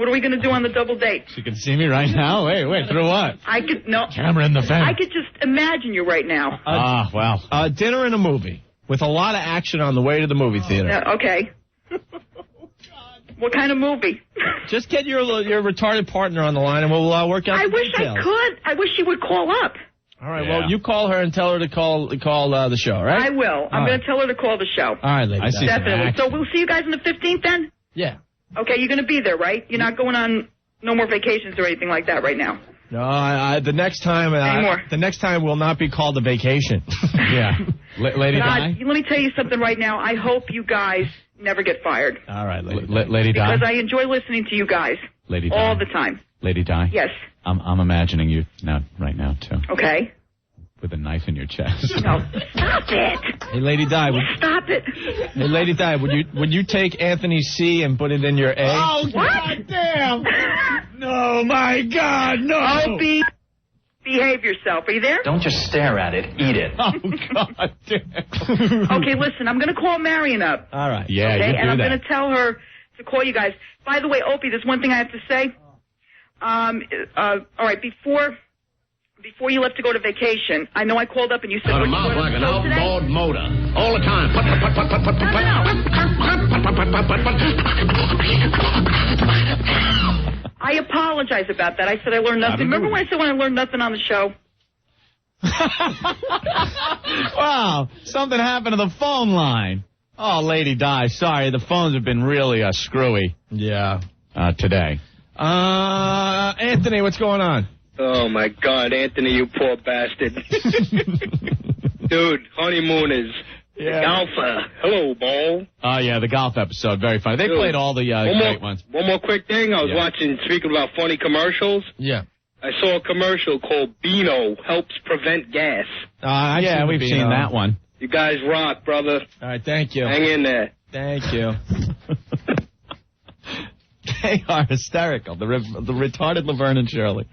Q: What are we going to do on the double date?
D: She can see me right now? Wait, through what?
Q: I could, no.
A: Camera in the vent.
Q: I could just imagine you right now.
D: Wow.
C: Dinner and a movie with a lot of action on the way to the movie theater.
Q: Okay. What kind of movie?
C: Just get your retarded partner on the line and we'll work out the details.
Q: I could. I wish she would call up.
C: All right, well, you call her and tell her to call the show, all right?
Q: I will. I'm going to tell her to call the show.
C: All right, lady.
Q: Definitely. So we'll see you guys on the 15th then?
C: Yeah.
Q: Okay, you're going to be there, right? You're not going on no more vacations or anything like that right now?
C: No, the next time... the next time will not be called a vacation.
D: Yeah. Lady Di?
Q: Let me tell you something right now. I hope you guys never get fired.
C: All right,
D: Lady Di?
Q: Because I enjoy listening to you guys.
D: Lady Di.
Q: All the time.
D: Lady Di?
Q: Yes.
D: I'm imagining you right now, too.
Q: Okay.
D: With a knife in your chest.
Q: No, stop it.
C: Hey, Lady Di.
Q: Stop it.
C: Hey, Lady Di, would you take Anthony's C and put it in your A?
R: Oh,
Q: what?
R: God damn. No, my God, no.
Q: Opie, behave yourself. Are you there?
S: Don't just stare at it. Eat it.
C: Oh, God damn.
Q: Okay, listen, I'm going to call Marion up.
C: All right.
D: Yeah,
Q: okay,
D: you do
Q: and I'm
D: that.
Q: going to tell her to call you guys. By the way, Opie, there's one thing I have to say. All right, before you left to go to vacation, I know I called up and you said...
S: Got a mouth like an outboard motor. All the time.
Q: I apologize about that. I said I learned nothing. Remember when I said when I learned nothing on the show?
D: Wow, something happened to the phone line. Oh, Lady Di, sorry, the phones have been really screwy.
C: Yeah.
D: Today.
C: Anthony, what's going on?
T: Oh, my God, Anthony, you poor bastard. Dude, honeymooners.
D: Yeah.
T: Golfer. Hello, ball.
D: Oh, yeah, the golf episode. Very funny. They played all the great ones.
T: One more quick thing. I was watching, speaking about funny commercials.
C: Yeah.
T: I saw a commercial called Beano Helps Prevent Gas.
D: Yeah, we've seen that one.
T: You guys rock, brother.
C: All right, thank you.
T: Hang in there.
C: Thank you.
D: They are hysterical. The retarded Laverne and Shirley.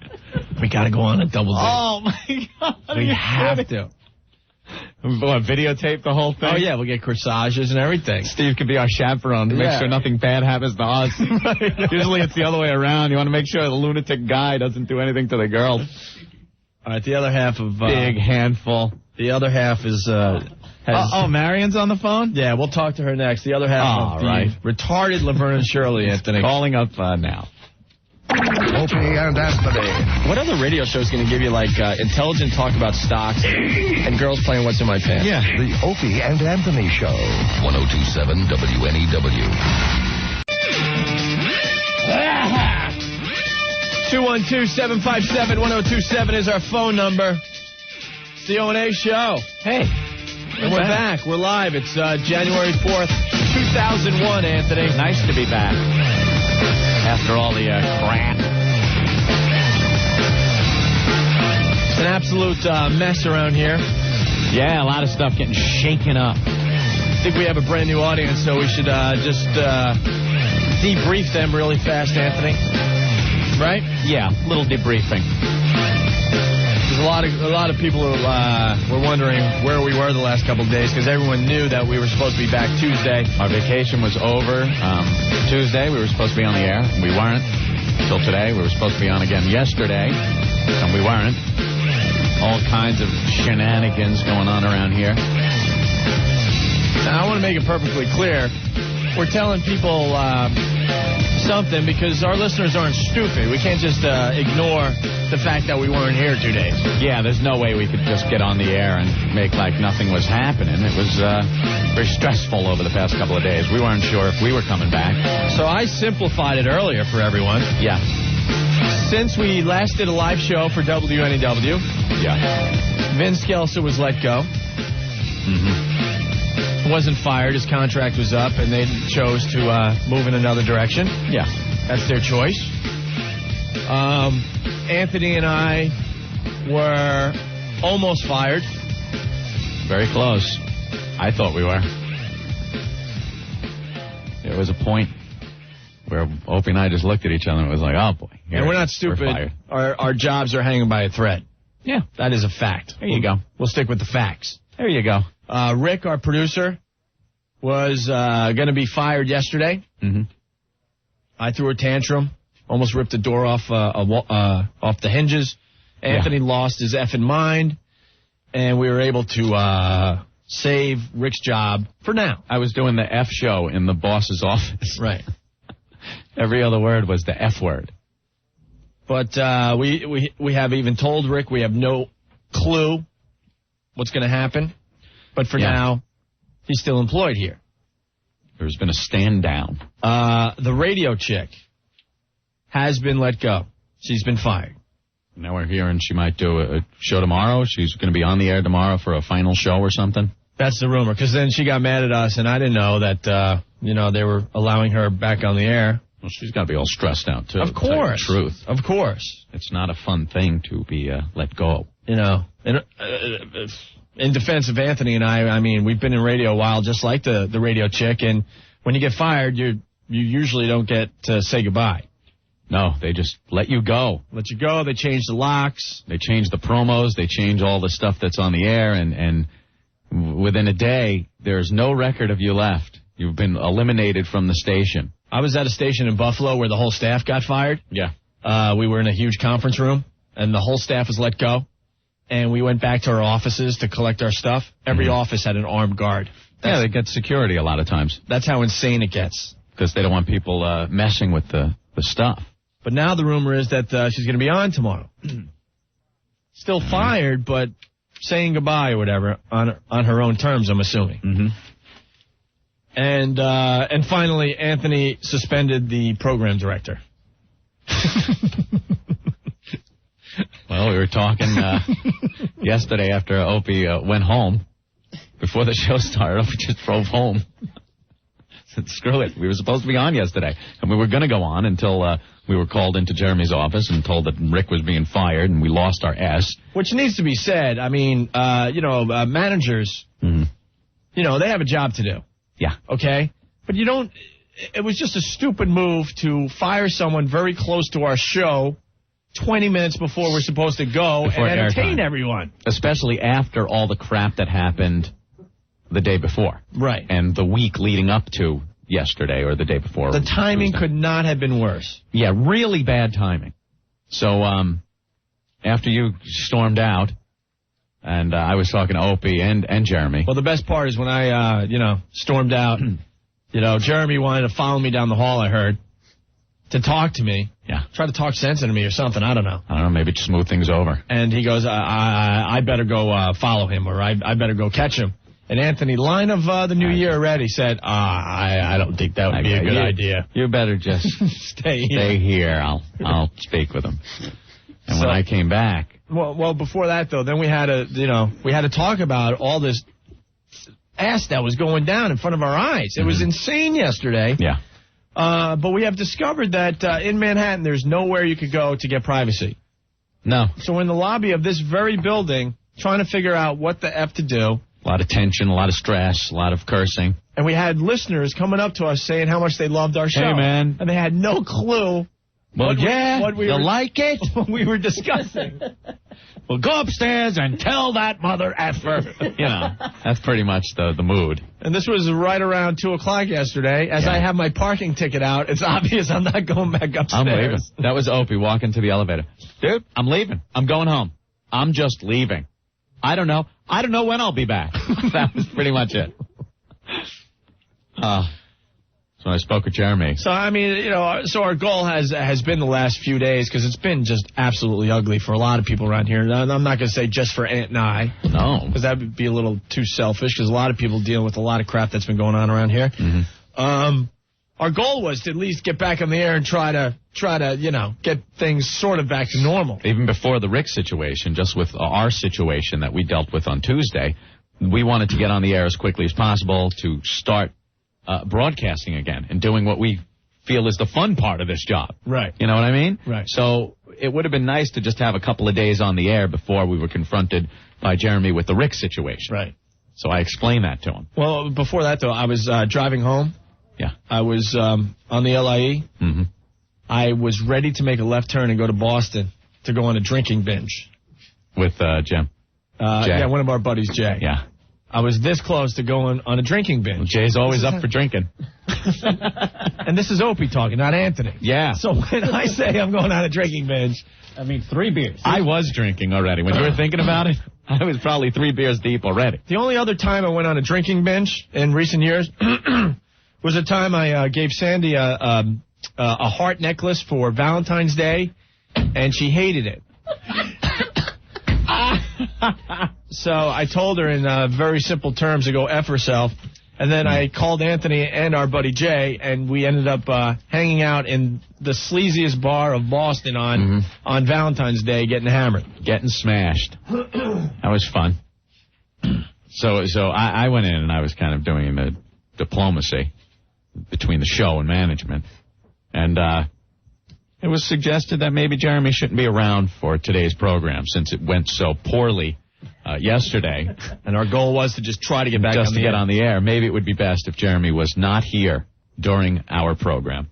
C: We got to go on a double date.
D: Oh, my God.
C: We have to.
D: What, videotape the whole thing?
C: Oh, yeah, we'll get corsages and everything.
D: Steve could be our chaperone to make sure nothing bad happens to us. Usually it's the other way around. You want to make sure the lunatic guy doesn't do anything to the girl.
C: All right, the other half of...
D: Big handful.
C: The other half is...
D: Marion's on the phone?
C: Yeah, we'll talk to her next. The other half of the retarded Laverne and Shirley, Anthony.
D: Calling up now.
B: Opie and Anthony.
C: What other radio show is going to give you, like, intelligent talk about stocks and girls playing What's in My Pants?
B: Yeah. The Opie and Anthony Show. 102.7 WNEW.
C: 212-757-1027 is our phone number. It's the O&A Show. Hey. And we're back. We're live. It's January 4th, 2001, Anthony.
D: Nice to be back. After all the crap.
C: It's an absolute mess around here.
D: Yeah, a lot of stuff getting shaken up.
C: I think we have a brand new audience, so we should just debrief them really fast, Anthony. Right?
D: Yeah, little debriefing.
C: There's a lot of people who were wondering where we were the last couple of days because everyone knew that we were supposed to be back Tuesday.
D: Our vacation was over. Tuesday, we were supposed to be on the air. We weren't. Until today, we were supposed to be on again yesterday, and we weren't. All kinds of shenanigans going on around here.
C: Now, I want to make it perfectly clear. We're telling people something because our listeners aren't stupid. We can't just ignore the fact that we weren't here 2 days.
D: Yeah, there's no way we could just get on the air and make like nothing was happening. It was very stressful over the past couple of days. We weren't sure if we were coming back.
C: So I simplified it earlier for everyone.
D: Yeah.
C: Since we last did a live show for WNEW, Vince Kelso was let go. Wasn't fired. His contract was up, and they chose to move in another direction.
D: Yeah.
C: That's their choice. Anthony and I were almost fired.
D: Very close. I thought we were. There was a point where Opie and I just looked at each other and it was like, oh, boy.
C: And we're not stupid. Our jobs are hanging by a thread.
D: Yeah.
C: That is a fact.
D: There you go.
C: We'll stick with the facts.
D: There you go.
C: Rick, our producer, was going to be fired yesterday.
D: Mm-hmm.
C: I threw a tantrum Almost ripped the door off the hinges. Anthony lost his effing mind, and we were able to save Rick's job for now.
D: I was doing the F show in the boss's office.
C: Right.
D: Every other word was the F word.
C: But we have even told Rick we have no clue what's going to happen. But for now, he's still employed here.
D: There's been a stand down.
C: The radio chick has been let go. She's been fired.
D: Now we're hearing she might do a show tomorrow. She's going to be on the air tomorrow for a final show or something.
C: That's the rumor, because then she got mad at us, and I didn't know that, they were allowing her back on the air.
D: Well, she's got to be all stressed out, too.
C: Of course.
D: To tell you the truth.
C: Of course.
D: It's not a fun thing to be let go.
C: In defense of Anthony and I mean, we've been in radio a while, just like the radio chick, and when you get fired, you usually don't get to say goodbye.
D: No, they just let you go.
C: Let you go. They change the locks.
D: They change the promos. They change all the stuff that's on the air, and within a day, there's no record of you left. You've been eliminated from the station.
C: I was at a station in Buffalo where the whole staff got fired.
D: Yeah.
C: We were in a huge conference room, and the whole staff was let go. And we went back to our offices to collect our stuff. Every office had an armed guard.
D: They get security a lot of times.
C: That's how insane it gets.
D: Because they don't want people messing with the stuff.
C: But now the rumor is that she's going to be on tomorrow. Still fired, but saying goodbye or whatever on her own terms, I'm assuming.
D: Mm-hmm.
C: And finally, Anthony suspended the program director.
D: Well, we were talking yesterday after Opie went home. Before the show started, Opie just drove home. Said, screw it. We were supposed to be on yesterday. And we were going to go on until we were called into Jeremy's office and told that Rick was being fired, and we lost our S.
C: Which needs to be said. I mean, managers, they have a job to do.
D: Yeah.
C: Okay? But you don't... It was just a stupid move to fire someone very close to our show 20 minutes before we're supposed to go and entertain everyone.
D: Especially after all the crap that happened the day before.
C: Right.
D: And the week leading up to yesterday or the day before.
C: The timing could not have been worse.
D: Yeah, really bad timing. So after you stormed out, and I was talking to Opie and Jeremy.
C: Well, the best part is when I, stormed out, Jeremy wanted to follow me down the hall, I heard, to talk to me.
D: Yeah.
C: Try to talk sense into me or something. I don't know.
D: Maybe to smooth things over.
C: And he goes, I better go follow him, or I better go catch him. And Anthony, line of the new year already, said, I don't think that would be a good idea.
D: You better just
C: stay
D: here. I'll speak with him. And when I came back.
C: Well, before that, though, then we had to talk about all this ass that was going down in front of our eyes. It was insane yesterday.
D: Yeah.
C: But we have discovered that in Manhattan, there's nowhere you could go to get privacy.
D: No.
C: So we're in the lobby of this very building trying to figure out what the F to do.
D: A lot of tension, a lot of stress, a lot of cursing.
C: And we had listeners coming up to us saying how much they loved our show.
D: Hey, man.
C: And they had no clue.
D: Well,
C: you
D: like it?
C: What we were discussing.
D: Well, go upstairs and tell that mother effer. That's pretty much the mood.
C: And this was right around 2 o'clock yesterday. As I have my parking ticket out, it's obvious I'm not going back upstairs.
D: I'm leaving. That was Opie walking to the elevator. Dude, I'm leaving. I'm going home. I'm just leaving. I don't know when I'll be back. That was pretty much it. So I spoke with Jeremy.
C: So, I mean, so our goal has been the last few days, because it's been just absolutely ugly for a lot of people around here. I'm not going to say just for Ant and I.
D: No.
C: Because that would be a little too selfish, because a lot of people deal with a lot of crap that's been going on around here.
D: Mm-hmm.
C: Our goal was to at least get back on the air and try to get things sort of back to normal.
D: Even before the Rick situation, just with our situation that we dealt with on Tuesday, we wanted to get on the air as quickly as possible to start broadcasting again and doing what we feel is the fun part of this job.
C: Right.
D: You know what I mean?
C: Right.
D: So it would have been nice to just have a couple of days on the air before we were confronted by Jeremy with the Rick situation.
C: Right.
D: So I explained that to him.
C: Well, before that, though, I was driving home.
D: Yeah.
C: I was on the LIE.
D: Mm-hmm.
C: I was ready to make a left turn and go to Boston to go on a drinking binge.
D: With Jim?
C: Yeah, one of our buddies, Jay.
D: Yeah.
C: I was this close to going on a drinking binge.
D: Well, Jay's always up for drinking.
C: And this is Opie talking, not Anthony.
D: Yeah.
C: So when I say I'm going on a drinking binge,
P: I mean 3 beers.
D: I was drinking already. When you were thinking about it, I was probably 3 beers deep already.
C: The only other time I went on a drinking binge in recent years was a time I gave Sandy a heart necklace for Valentine's Day, and she hated it. So I told her in very simple terms to go F herself, and then I called Anthony and our buddy Jay, and we ended up hanging out in the sleaziest bar of Boston on Valentine's Day, getting hammered.
D: Getting smashed. That was fun. So I went in and I was kind of doing the diplomacy between the show and management. And it was suggested that maybe Jeremy shouldn't be around for today's program since it went so poorly yesterday.
C: And our goal was to just try to get back on the air.
D: Just to get on the air. Maybe it would be best if Jeremy was not here during our program.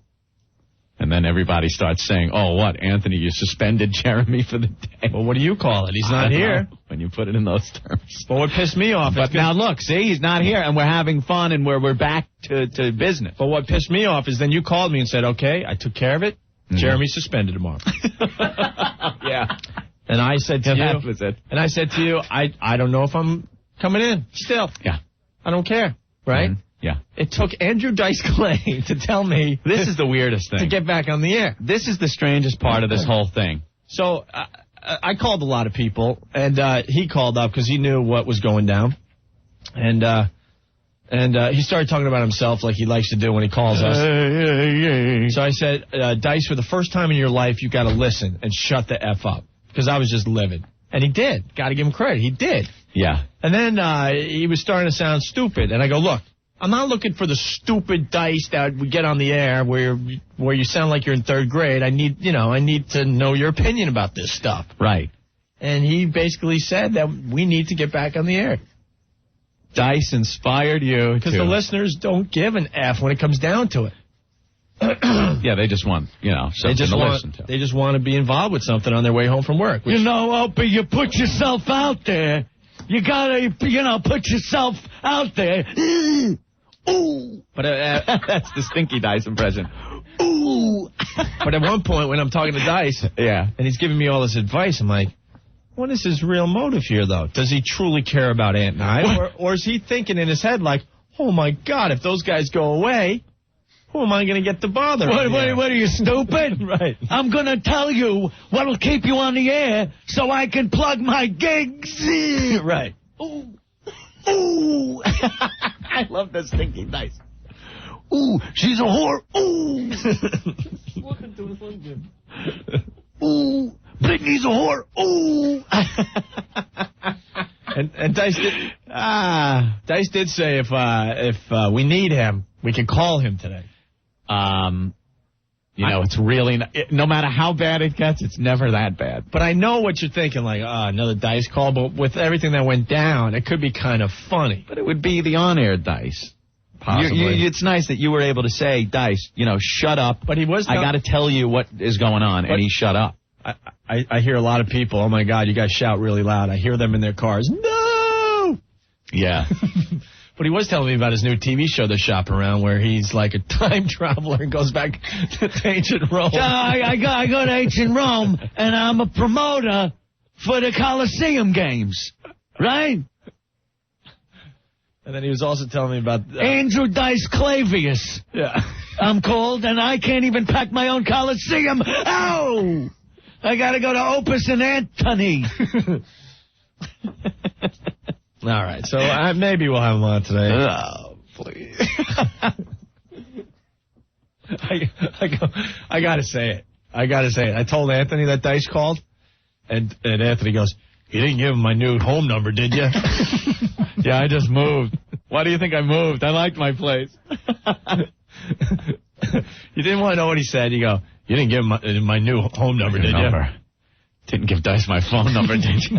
D: And then everybody starts saying, oh, what, Anthony, you suspended Jeremy for the day.
C: Well, what do you call it? He's not here.
D: When you put it in those terms.
C: But what pissed me off...
D: But now, look, see, he's not here, and we're having fun, and we're back to business.
C: But what pissed me off is then you called me and said, okay, I took care of it. Jeremy's suspended tomorrow.
D: Yeah.
C: And I said to you...
D: That was it.
C: And I said to you, I don't know if I'm coming in still.
D: Yeah.
C: I don't care, right?
D: Yeah.
C: It took Andrew Dice Clay to tell me...
D: This is the weirdest thing.
C: To get back on the air.
D: This is the strangest part of this whole thing.
C: So I called a lot of people, and he called up because he knew what was going down. And he started talking about himself like he likes to do when he calls us. So I said, Dice, for the first time in your life, you got to listen and shut the F up. Because I was just livid. And he did. Got to give him credit. He did.
D: Yeah.
C: And then he was starting to sound stupid. And I go, look, I'm not looking for the stupid Dice that we get on the air where you sound like you're in 3rd grade. I need to know your opinion about this stuff.
D: Right.
C: And he basically said that we need to get back on the air.
D: Dice inspired you
C: because the listeners don't give an F when it comes down to it.
D: Yeah, they just want, something to listen to.
C: They just want to be involved with something on their way home from work.
R: You know, Opie, you put yourself out there. You gotta, put yourself out there. Ooh.
C: But
D: that's the Stinky Dice impression.
R: Ooh.
C: But at one point when I'm talking to Dice,
D: yeah,
C: and he's giving me all this advice, I'm like, what is his real motive here, though? Does he truly care about Ant and I? Or is he thinking in his head like, oh, my God, if those guys go away, who am I going to get to bother?
R: What are you, stupid?
C: Right.
R: I'm going to tell you what'll keep you on the air so I can plug my gigs.
C: Right.
R: Ooh. Ooh.
D: I love the Stinky Dice.
R: Ooh, she's a whore. Ooh. Ooh. Britney's a whore. Ooh.
C: and Dice did say if we need him, we can call him today.
D: It's really no matter how bad it gets, it's never that bad.
C: But I know what you're thinking, like, another Dice call. But with everything that went down, it could be kind of funny.
D: But it would be the on-air Dice.
C: Possibly.
D: It's nice that you were able to say, Dice, shut up.
C: But he was.
D: I got to tell you what is going on, and he shut up.
C: I hear a lot of people, oh, my God, you guys shout really loud. I hear them in their cars. No!
D: Yeah.
C: But he was telling me about his new TV show they're shopping around where he's like a time traveler and goes back to ancient Rome.
R: I go to ancient Rome, and I'm a promoter for the Colosseum games, right?
C: And then he was also telling me about...
R: Andrew Dice Clavius.
C: Yeah.
R: I'm called, and I can't even pack my own Colosseum. Ow! I got to go to Opie and Anthony.
C: All right, so maybe we'll have him on today.
D: Oh, please.
C: I got to say it. I told Anthony that Dice called, and Anthony goes, you didn't give him my new home number, did you?
D: Yeah, I just moved. Why do you think I moved? I liked my place.
C: You didn't want to know what he said. You go, you didn't give him my new home number, did you?
D: Didn't give Dice my phone number, did you?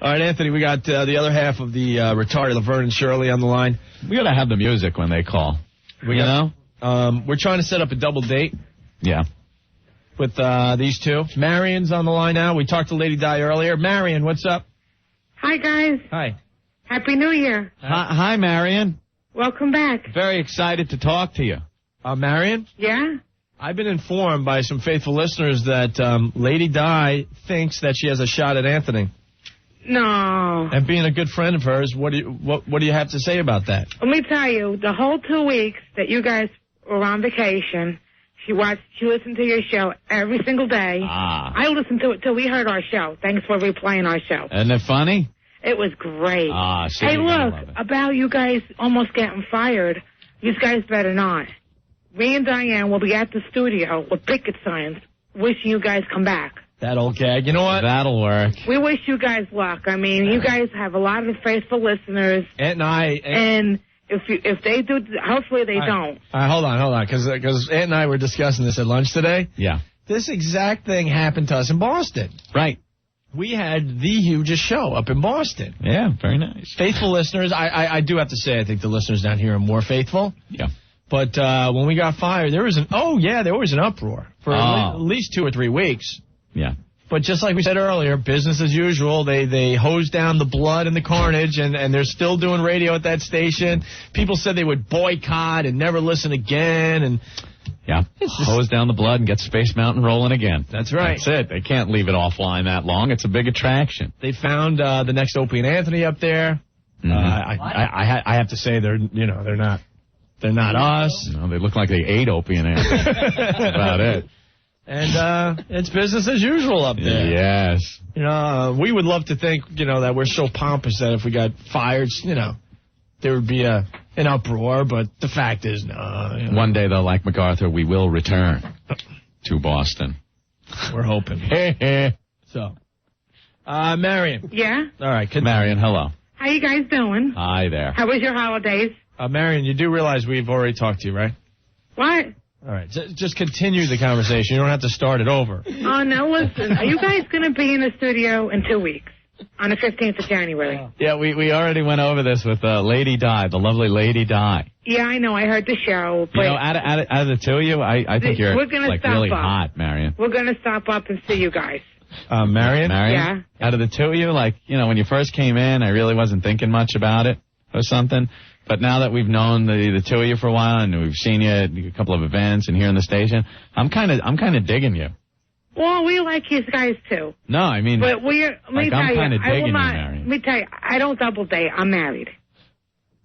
C: All right, Anthony, we got the other half of the retarded Laverne and Shirley on the line.
D: We got to have the music when they call.
C: We're trying to set up a double date.
D: Yeah.
C: With these two. Marion's on the line now. We talked to Lady Di earlier. Marion, what's up?
U: Hi, guys.
C: Hi.
U: Happy New Year.
D: Hi, Marion.
U: Welcome back.
D: Very excited to talk to you.
C: Marion?
U: Yeah?
C: I've been informed by some faithful listeners that Lady Di thinks that she has a shot at Anthony.
U: No.
C: And being a good friend of hers, what do you have to say about that?
U: Let me tell you, the whole 2 weeks that you guys were on vacation, she listened to your show every single day. I listened to it till we heard our show. Thanks for replaying our show.
D: Isn't it funny?
U: It was great.
D: See,
U: hey, look, about you guys almost getting fired, you guys better not. Me and Diane will be at the studio with picket signs wishing you guys come back.
C: That old gag. You know what?
D: That'll work.
U: We wish you guys luck. I mean, you guys have a lot of faithful listeners.
C: And I...
U: And if they do, hopefully they don't.
C: All right, hold on, because Aunt and I were discussing this at lunch today.
D: Yeah.
C: This exact thing happened to us in Boston.
D: Right.
C: We had the hugest show up in Boston.
D: Yeah, very nice.
C: Faithful listeners. I do have to say, I think the listeners down here are more faithful.
D: Yeah.
C: But when we got fired, there was an uproar for at least 2 or 3 weeks.
D: Yeah.
C: But just like we said earlier, business as usual. They hosed down the blood and the carnage, and they're still doing radio at that station. People said they would boycott and never listen again, and
D: yeah, hose down the blood and get Space Mountain rolling again.
C: That's right.
D: That's it. They can't leave it offline that long. It's a big attraction.
C: They found the next Opie and Anthony up there.
D: Mm-hmm.
C: I have to say they're not us.
D: No, they look like they ate Opie and Anthony. That's about it.
C: And it's business as usual up there.
D: Yes.
C: We would love to think, that we're so pompous that if we got fired, there would be an uproar, but the fact is, no.
D: One day, though, like MacArthur, we will return to Boston.
C: We're hoping. So, Marion.
U: Yeah?
C: All right.
D: Marion, hello.
U: How you guys doing?
D: Hi there.
U: How was your holidays?
C: Marion, you do realize we've already talked to you, right?
U: What?
C: All right. Just continue the conversation. You don't have to start it over.
U: Oh, no, listen. Are you guys going to be in the studio in 2 weeks? On the 15th of January.
D: Yeah, we already went over this with Lady Di, the lovely Lady Di.
U: Yeah, I know. I heard the show. But
D: out of the two of you, I think you're really hot, Marion.
U: We're going to stop up and see you guys.
C: Marion?
U: Yeah.
D: Out of the two of you, when you first came in, I really wasn't thinking much about it or something. But now that we've known the two of you for a while and we've seen you at a couple of events and here in the station, I'm kind of digging you.
U: Well, we like you guys too.
D: No, I mean,
U: but
D: I'm kind of digging you, Marion.
U: Let me tell you, I don't double date. I'm married.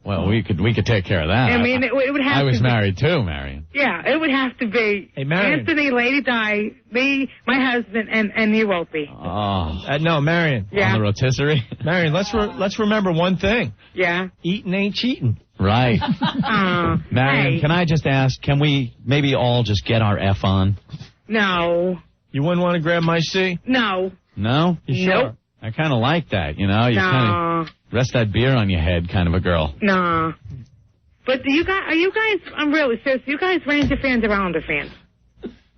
D: Well, we could take care of that.
U: I mean, it would have.
D: I was
U: to
D: married too, Marion.
U: Yeah, it would have to be Anthony, Lady Di, me, my husband, and you, Opie.
D: Oh,
C: no, Marion.
U: Yeah.
D: On the rotisserie.
C: Marion, let's remember one thing.
U: Yeah.
C: Eating ain't cheating.
D: Right. Marion,
U: hey.
D: Can I just ask? Can we maybe all just get our F on?
U: No.
C: You wouldn't want to grab my C?
U: No.
D: No?
C: You sure?
U: Nope.
D: I kind of like that, You're kind of rest that beer on your head kind of a girl.
U: Nah. But are you guys, I'm really serious, you guys Ranger fans or Islander fans?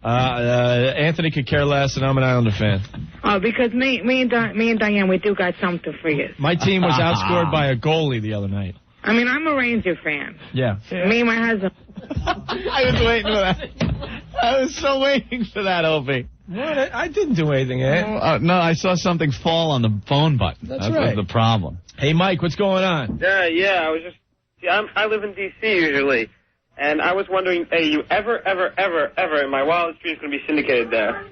C: Anthony could care less, and I'm an Islander fan.
U: Oh, because me and Diane, we do got something for you.
C: My team was outscored by a goalie the other night.
U: I mean, I'm a Ranger fan.
C: Yeah.
U: Me and my husband.
D: I was waiting for that. I was so waiting for that, Opie.
C: What? I didn't do anything, Ed.
D: No, I saw something fall on the phone button.
C: That's right.
D: Was the problem.
C: Hey, Mike, what's going on?
V: Yeah, I live in D.C. usually, and I was wondering, are you ever in my wildest dreams going to be syndicated there?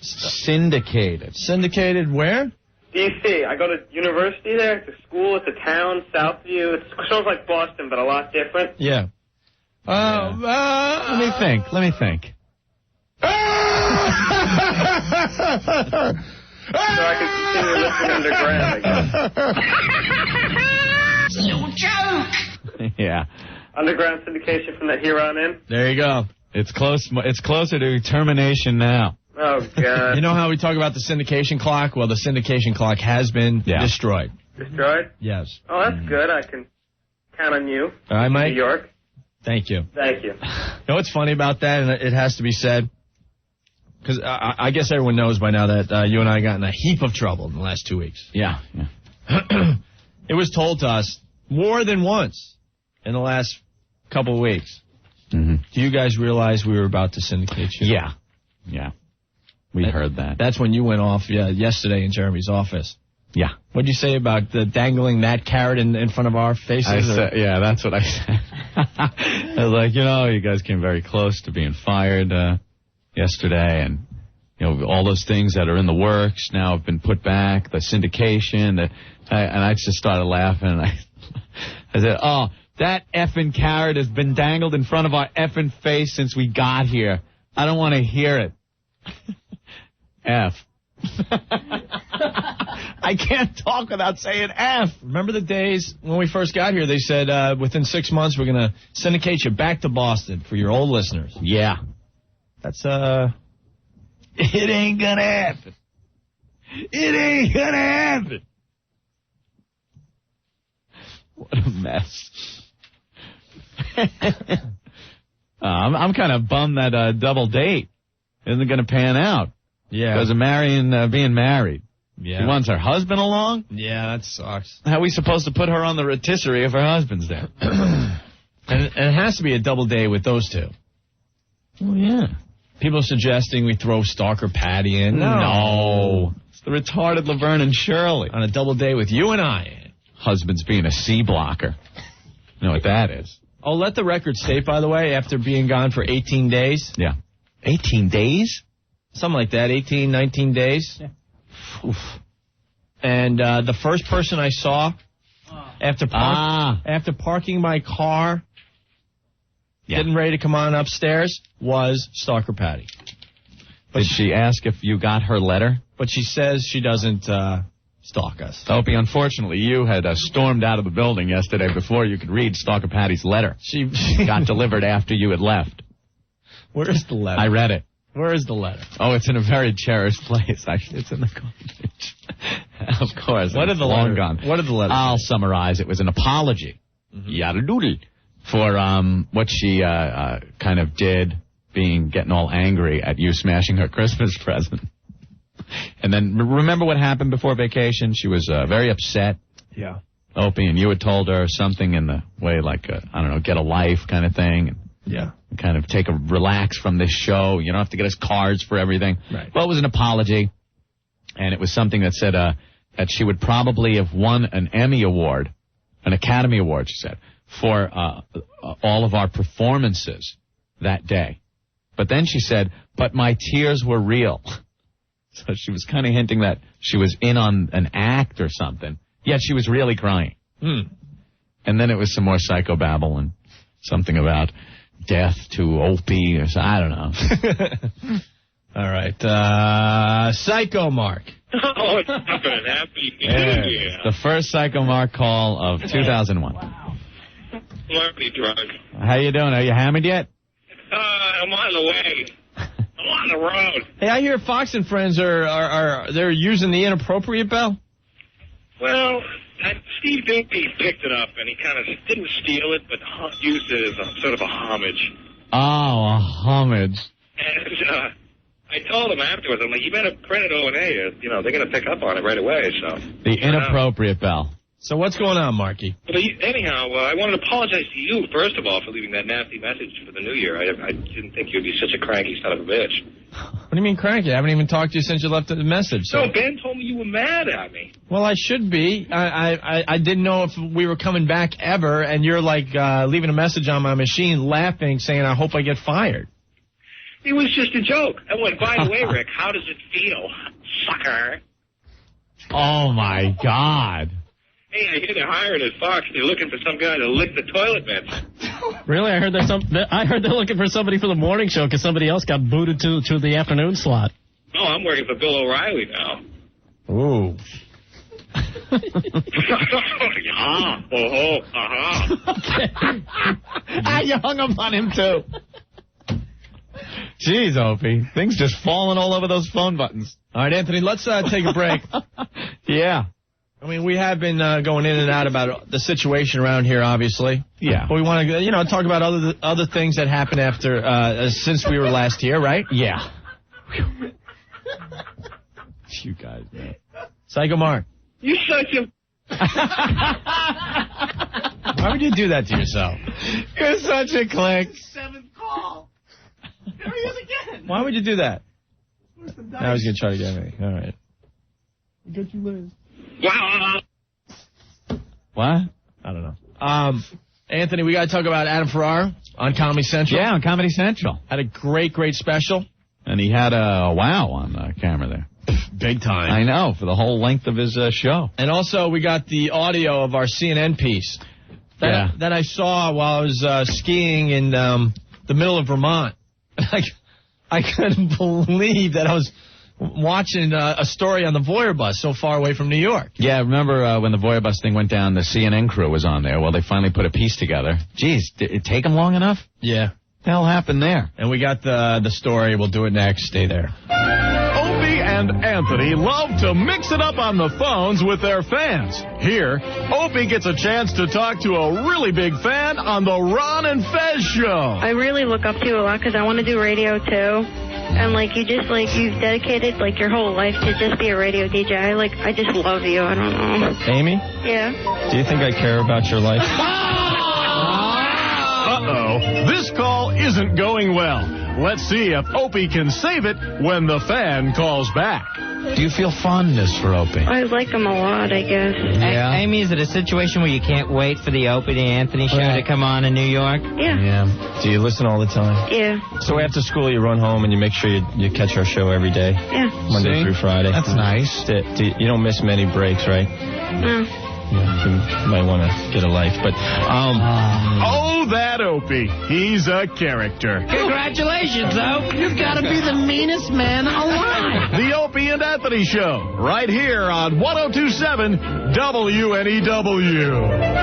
D: Syndicated.
C: Syndicated where?
V: D.C. I go to university there, to school, to town, Southview. It sounds like Boston, but a lot different.
C: Yeah.
D: Let me think.
V: So I can continue listening underground, I guess.
G: You joke!
D: Yeah.
V: Underground syndication from that here on in?
C: There you go.
D: It's closer to termination now.
V: Oh, God.
C: You know how we talk about the syndication clock? Well, the syndication clock has been destroyed.
V: Destroyed?
C: Yes.
V: Oh, that's good. I can count on you.
C: All right, Mike.
V: New York.
C: Thank you.
V: Thank you.
C: You know what's funny about that, and it has to be said? Because I guess everyone knows by now that you and I got in a heap of trouble in the last 2 weeks.
D: Yeah.
C: It was told to us more than once in the last couple of weeks.
D: Mm-hmm.
C: Do you guys realize we were about to syndicate you?
D: Yeah. We heard that.
C: That's when you went off yesterday in Jeremy's office.
D: Yeah.
C: What'd you say about dangling that carrot in front of our faces?
D: Yeah, that's what I said. I was like, you guys came very close to being fired yesterday, and all those things that are in the works now have been put back. The syndication, and I just started laughing. And I said, "Oh, that effing carrot has been dangled in front of our effing face since we got here. I don't want to hear it." F. I can't talk without saying F.
C: Remember the days when we first got here, they said within 6 months we're going to syndicate you back to Boston for your old listeners.
D: Yeah.
C: That's,
R: It ain't gonna happen. It ain't gonna happen.
D: What a mess. I'm kind of bummed that double date isn't going to pan out.
C: Yeah.
D: Because of being married.
C: Yeah.
D: She wants her husband along?
C: Yeah, that sucks.
D: How are we supposed to put her on the rotisserie if her husband's there?
C: and it has to be a double day with those two.
D: Oh, yeah.
C: People are suggesting we throw Stalker Patty in.
D: No. It's the retarded Laverne and Shirley.
C: On a double day with you and I.
D: Husband's being a C blocker. You know what that is?
C: Oh, let the record state, by the way, after being gone for 18 days.
D: Yeah. 18 days?
C: Something like that, 18, 19 days. Yeah. Oof. And the first person I saw after parking my car, getting ready to come on upstairs, was Stalker Patty.
D: Did she ask if you got her letter?
C: But she says she doesn't stalk us.
D: Opie, unfortunately, you had stormed out of the building yesterday before you could read Stalker Patty's letter. She got delivered after you had left.
C: Where is the letter?
D: I read it.
C: Where is the letter?
D: Oh, it's in a very cherished place. Actually, it's in the garbage. Of course.
C: What did the letter? Gone. What did the letter?
D: I'll summarize. It was an apology. Yada doodle. For what she kind of did, getting all angry at you smashing her Christmas present. And then remember what happened before vacation? She was very upset.
C: Yeah.
D: Opie, and you had told her something in the way like, I don't know, get a life kind of thing.
C: Yeah.
D: Kind of relax from this show. You don't have to get us cards for everything.
C: Right.
D: Well, it was an apology. And it was something that said that she would probably have won an Emmy Award, an Academy Award, she said, for all of our performances that day. But then she said, but my tears were real. So she was kind of hinting that she was in on an act or something. Yet she was really crying. And then it was some more psychobabble and something about death to Opie or something. I don't know.
C: All right. Psycho Mark.
T: Oh, it's happening. Happy New Year.
D: The first Psycho Mark call of 2001.
T: Wow. I'm already drunk.
D: How you doing? Are you hammered yet?
T: I'm on the way. I'm on the road.
C: Hey, I hear Fox and Friends are they're using the inappropriate bell.
T: Well, Steve Dinky picked it up, and he kind of didn't steal it, but used it as a sort of a homage.
D: Oh, a homage.
T: And I told him afterwards, I'm like, you better print it O&A. They're going to pick up on it right away. So
D: the inappropriate bell.
C: So what's going on, Marky?
T: But anyhow, I wanted to apologize to you, first of all, for leaving that nasty message for the new year. I didn't think you'd be such a cranky son of a bitch.
C: What do you mean cranky? I haven't even talked to you since you left the message. So.
T: No, Ben told me you were mad at me.
C: Well, I should be. I didn't know if we were coming back ever, and you're like leaving a message on my machine laughing, saying, I hope I get fired.
T: It was just a joke. And by the way, Rick, how does it feel, sucker?
D: Oh, my God.
T: Hey, I hear they're hiring at Fox. They're looking for some guy to lick the toilet vents.
P: Really? I heard they're looking for somebody for the morning show because somebody else got booted to the afternoon slot.
T: Oh, I'm working for Bill O'Reilly now.
C: Ooh.
D: You hung up on him, too. Jeez, Opie. Things just falling all over those phone buttons.
C: All right, Anthony, let's take a break.
D: Yeah.
C: I mean, we have been going in and out about the situation around here, obviously.
D: Yeah.
C: But we want to, talk about other things that happened after since we were last here, right?
D: Yeah. You guys, man.
C: Psycho Mark.
T: You such a...
C: Why would you do that to yourself?
D: You're such a click.
R: Seventh call. There he is again.
C: Why would you do that? I was going to try to get me. All right.
R: Get you, Liz.
D: What?
C: I don't know. Anthony, we got to talk about Adam Ferrara on Comedy Central.
D: Yeah, on Comedy Central.
C: Had a great special.
D: And he had a wow on camera there.
C: Big time.
D: I know, for the whole length of his show.
C: And also, we got the audio of our CNN piece that I saw while I was skiing in the middle of Vermont. I couldn't believe that I was watching a story on the Voyeur bus so far away from New York.
D: Yeah, remember when the Voyeur bus thing went down, the CNN crew was on there. Well, they finally put a piece together. Geez, did it take them long enough?
C: Yeah.
D: What the hell happened there?
C: And we got the story. We'll do it next. Stay there.
F: Opie and Anthony love to mix it up on the phones with their fans. Here, Opie gets a chance to talk to a really big fan on the Ron and Fez show.
I: I really look up to you a lot because I want to do radio too. And you've dedicated your whole life to just be a radio DJ. I just love you. I don't know.
W: Amy?
I: Yeah.
W: Do you think I care about your life?
F: Uh-oh. This call isn't going well. Let's see if Opie can save it when the fan calls back.
W: Do you feel fondness for Opie?
I: I like him a lot, I guess.
W: Yeah.
X: Amy, is it a situation where you can't wait for the Opie and Anthony show to come on in New York?
I: Yeah.
W: Yeah. Do you listen all the time?
I: Yeah.
W: So after school, you run home and you make sure you catch our show every day?
I: Yeah.
W: Monday through Friday.
D: That's nice.
W: You don't miss many breaks, right?
I: No.
W: Yeah, you might want to get a life, but
F: Oh, that Opie. He's a character.
H: Congratulations, Ope. You've got to be the meanest man alive.
F: The Opie and Anthony Show, right here on 102.7 WNEW.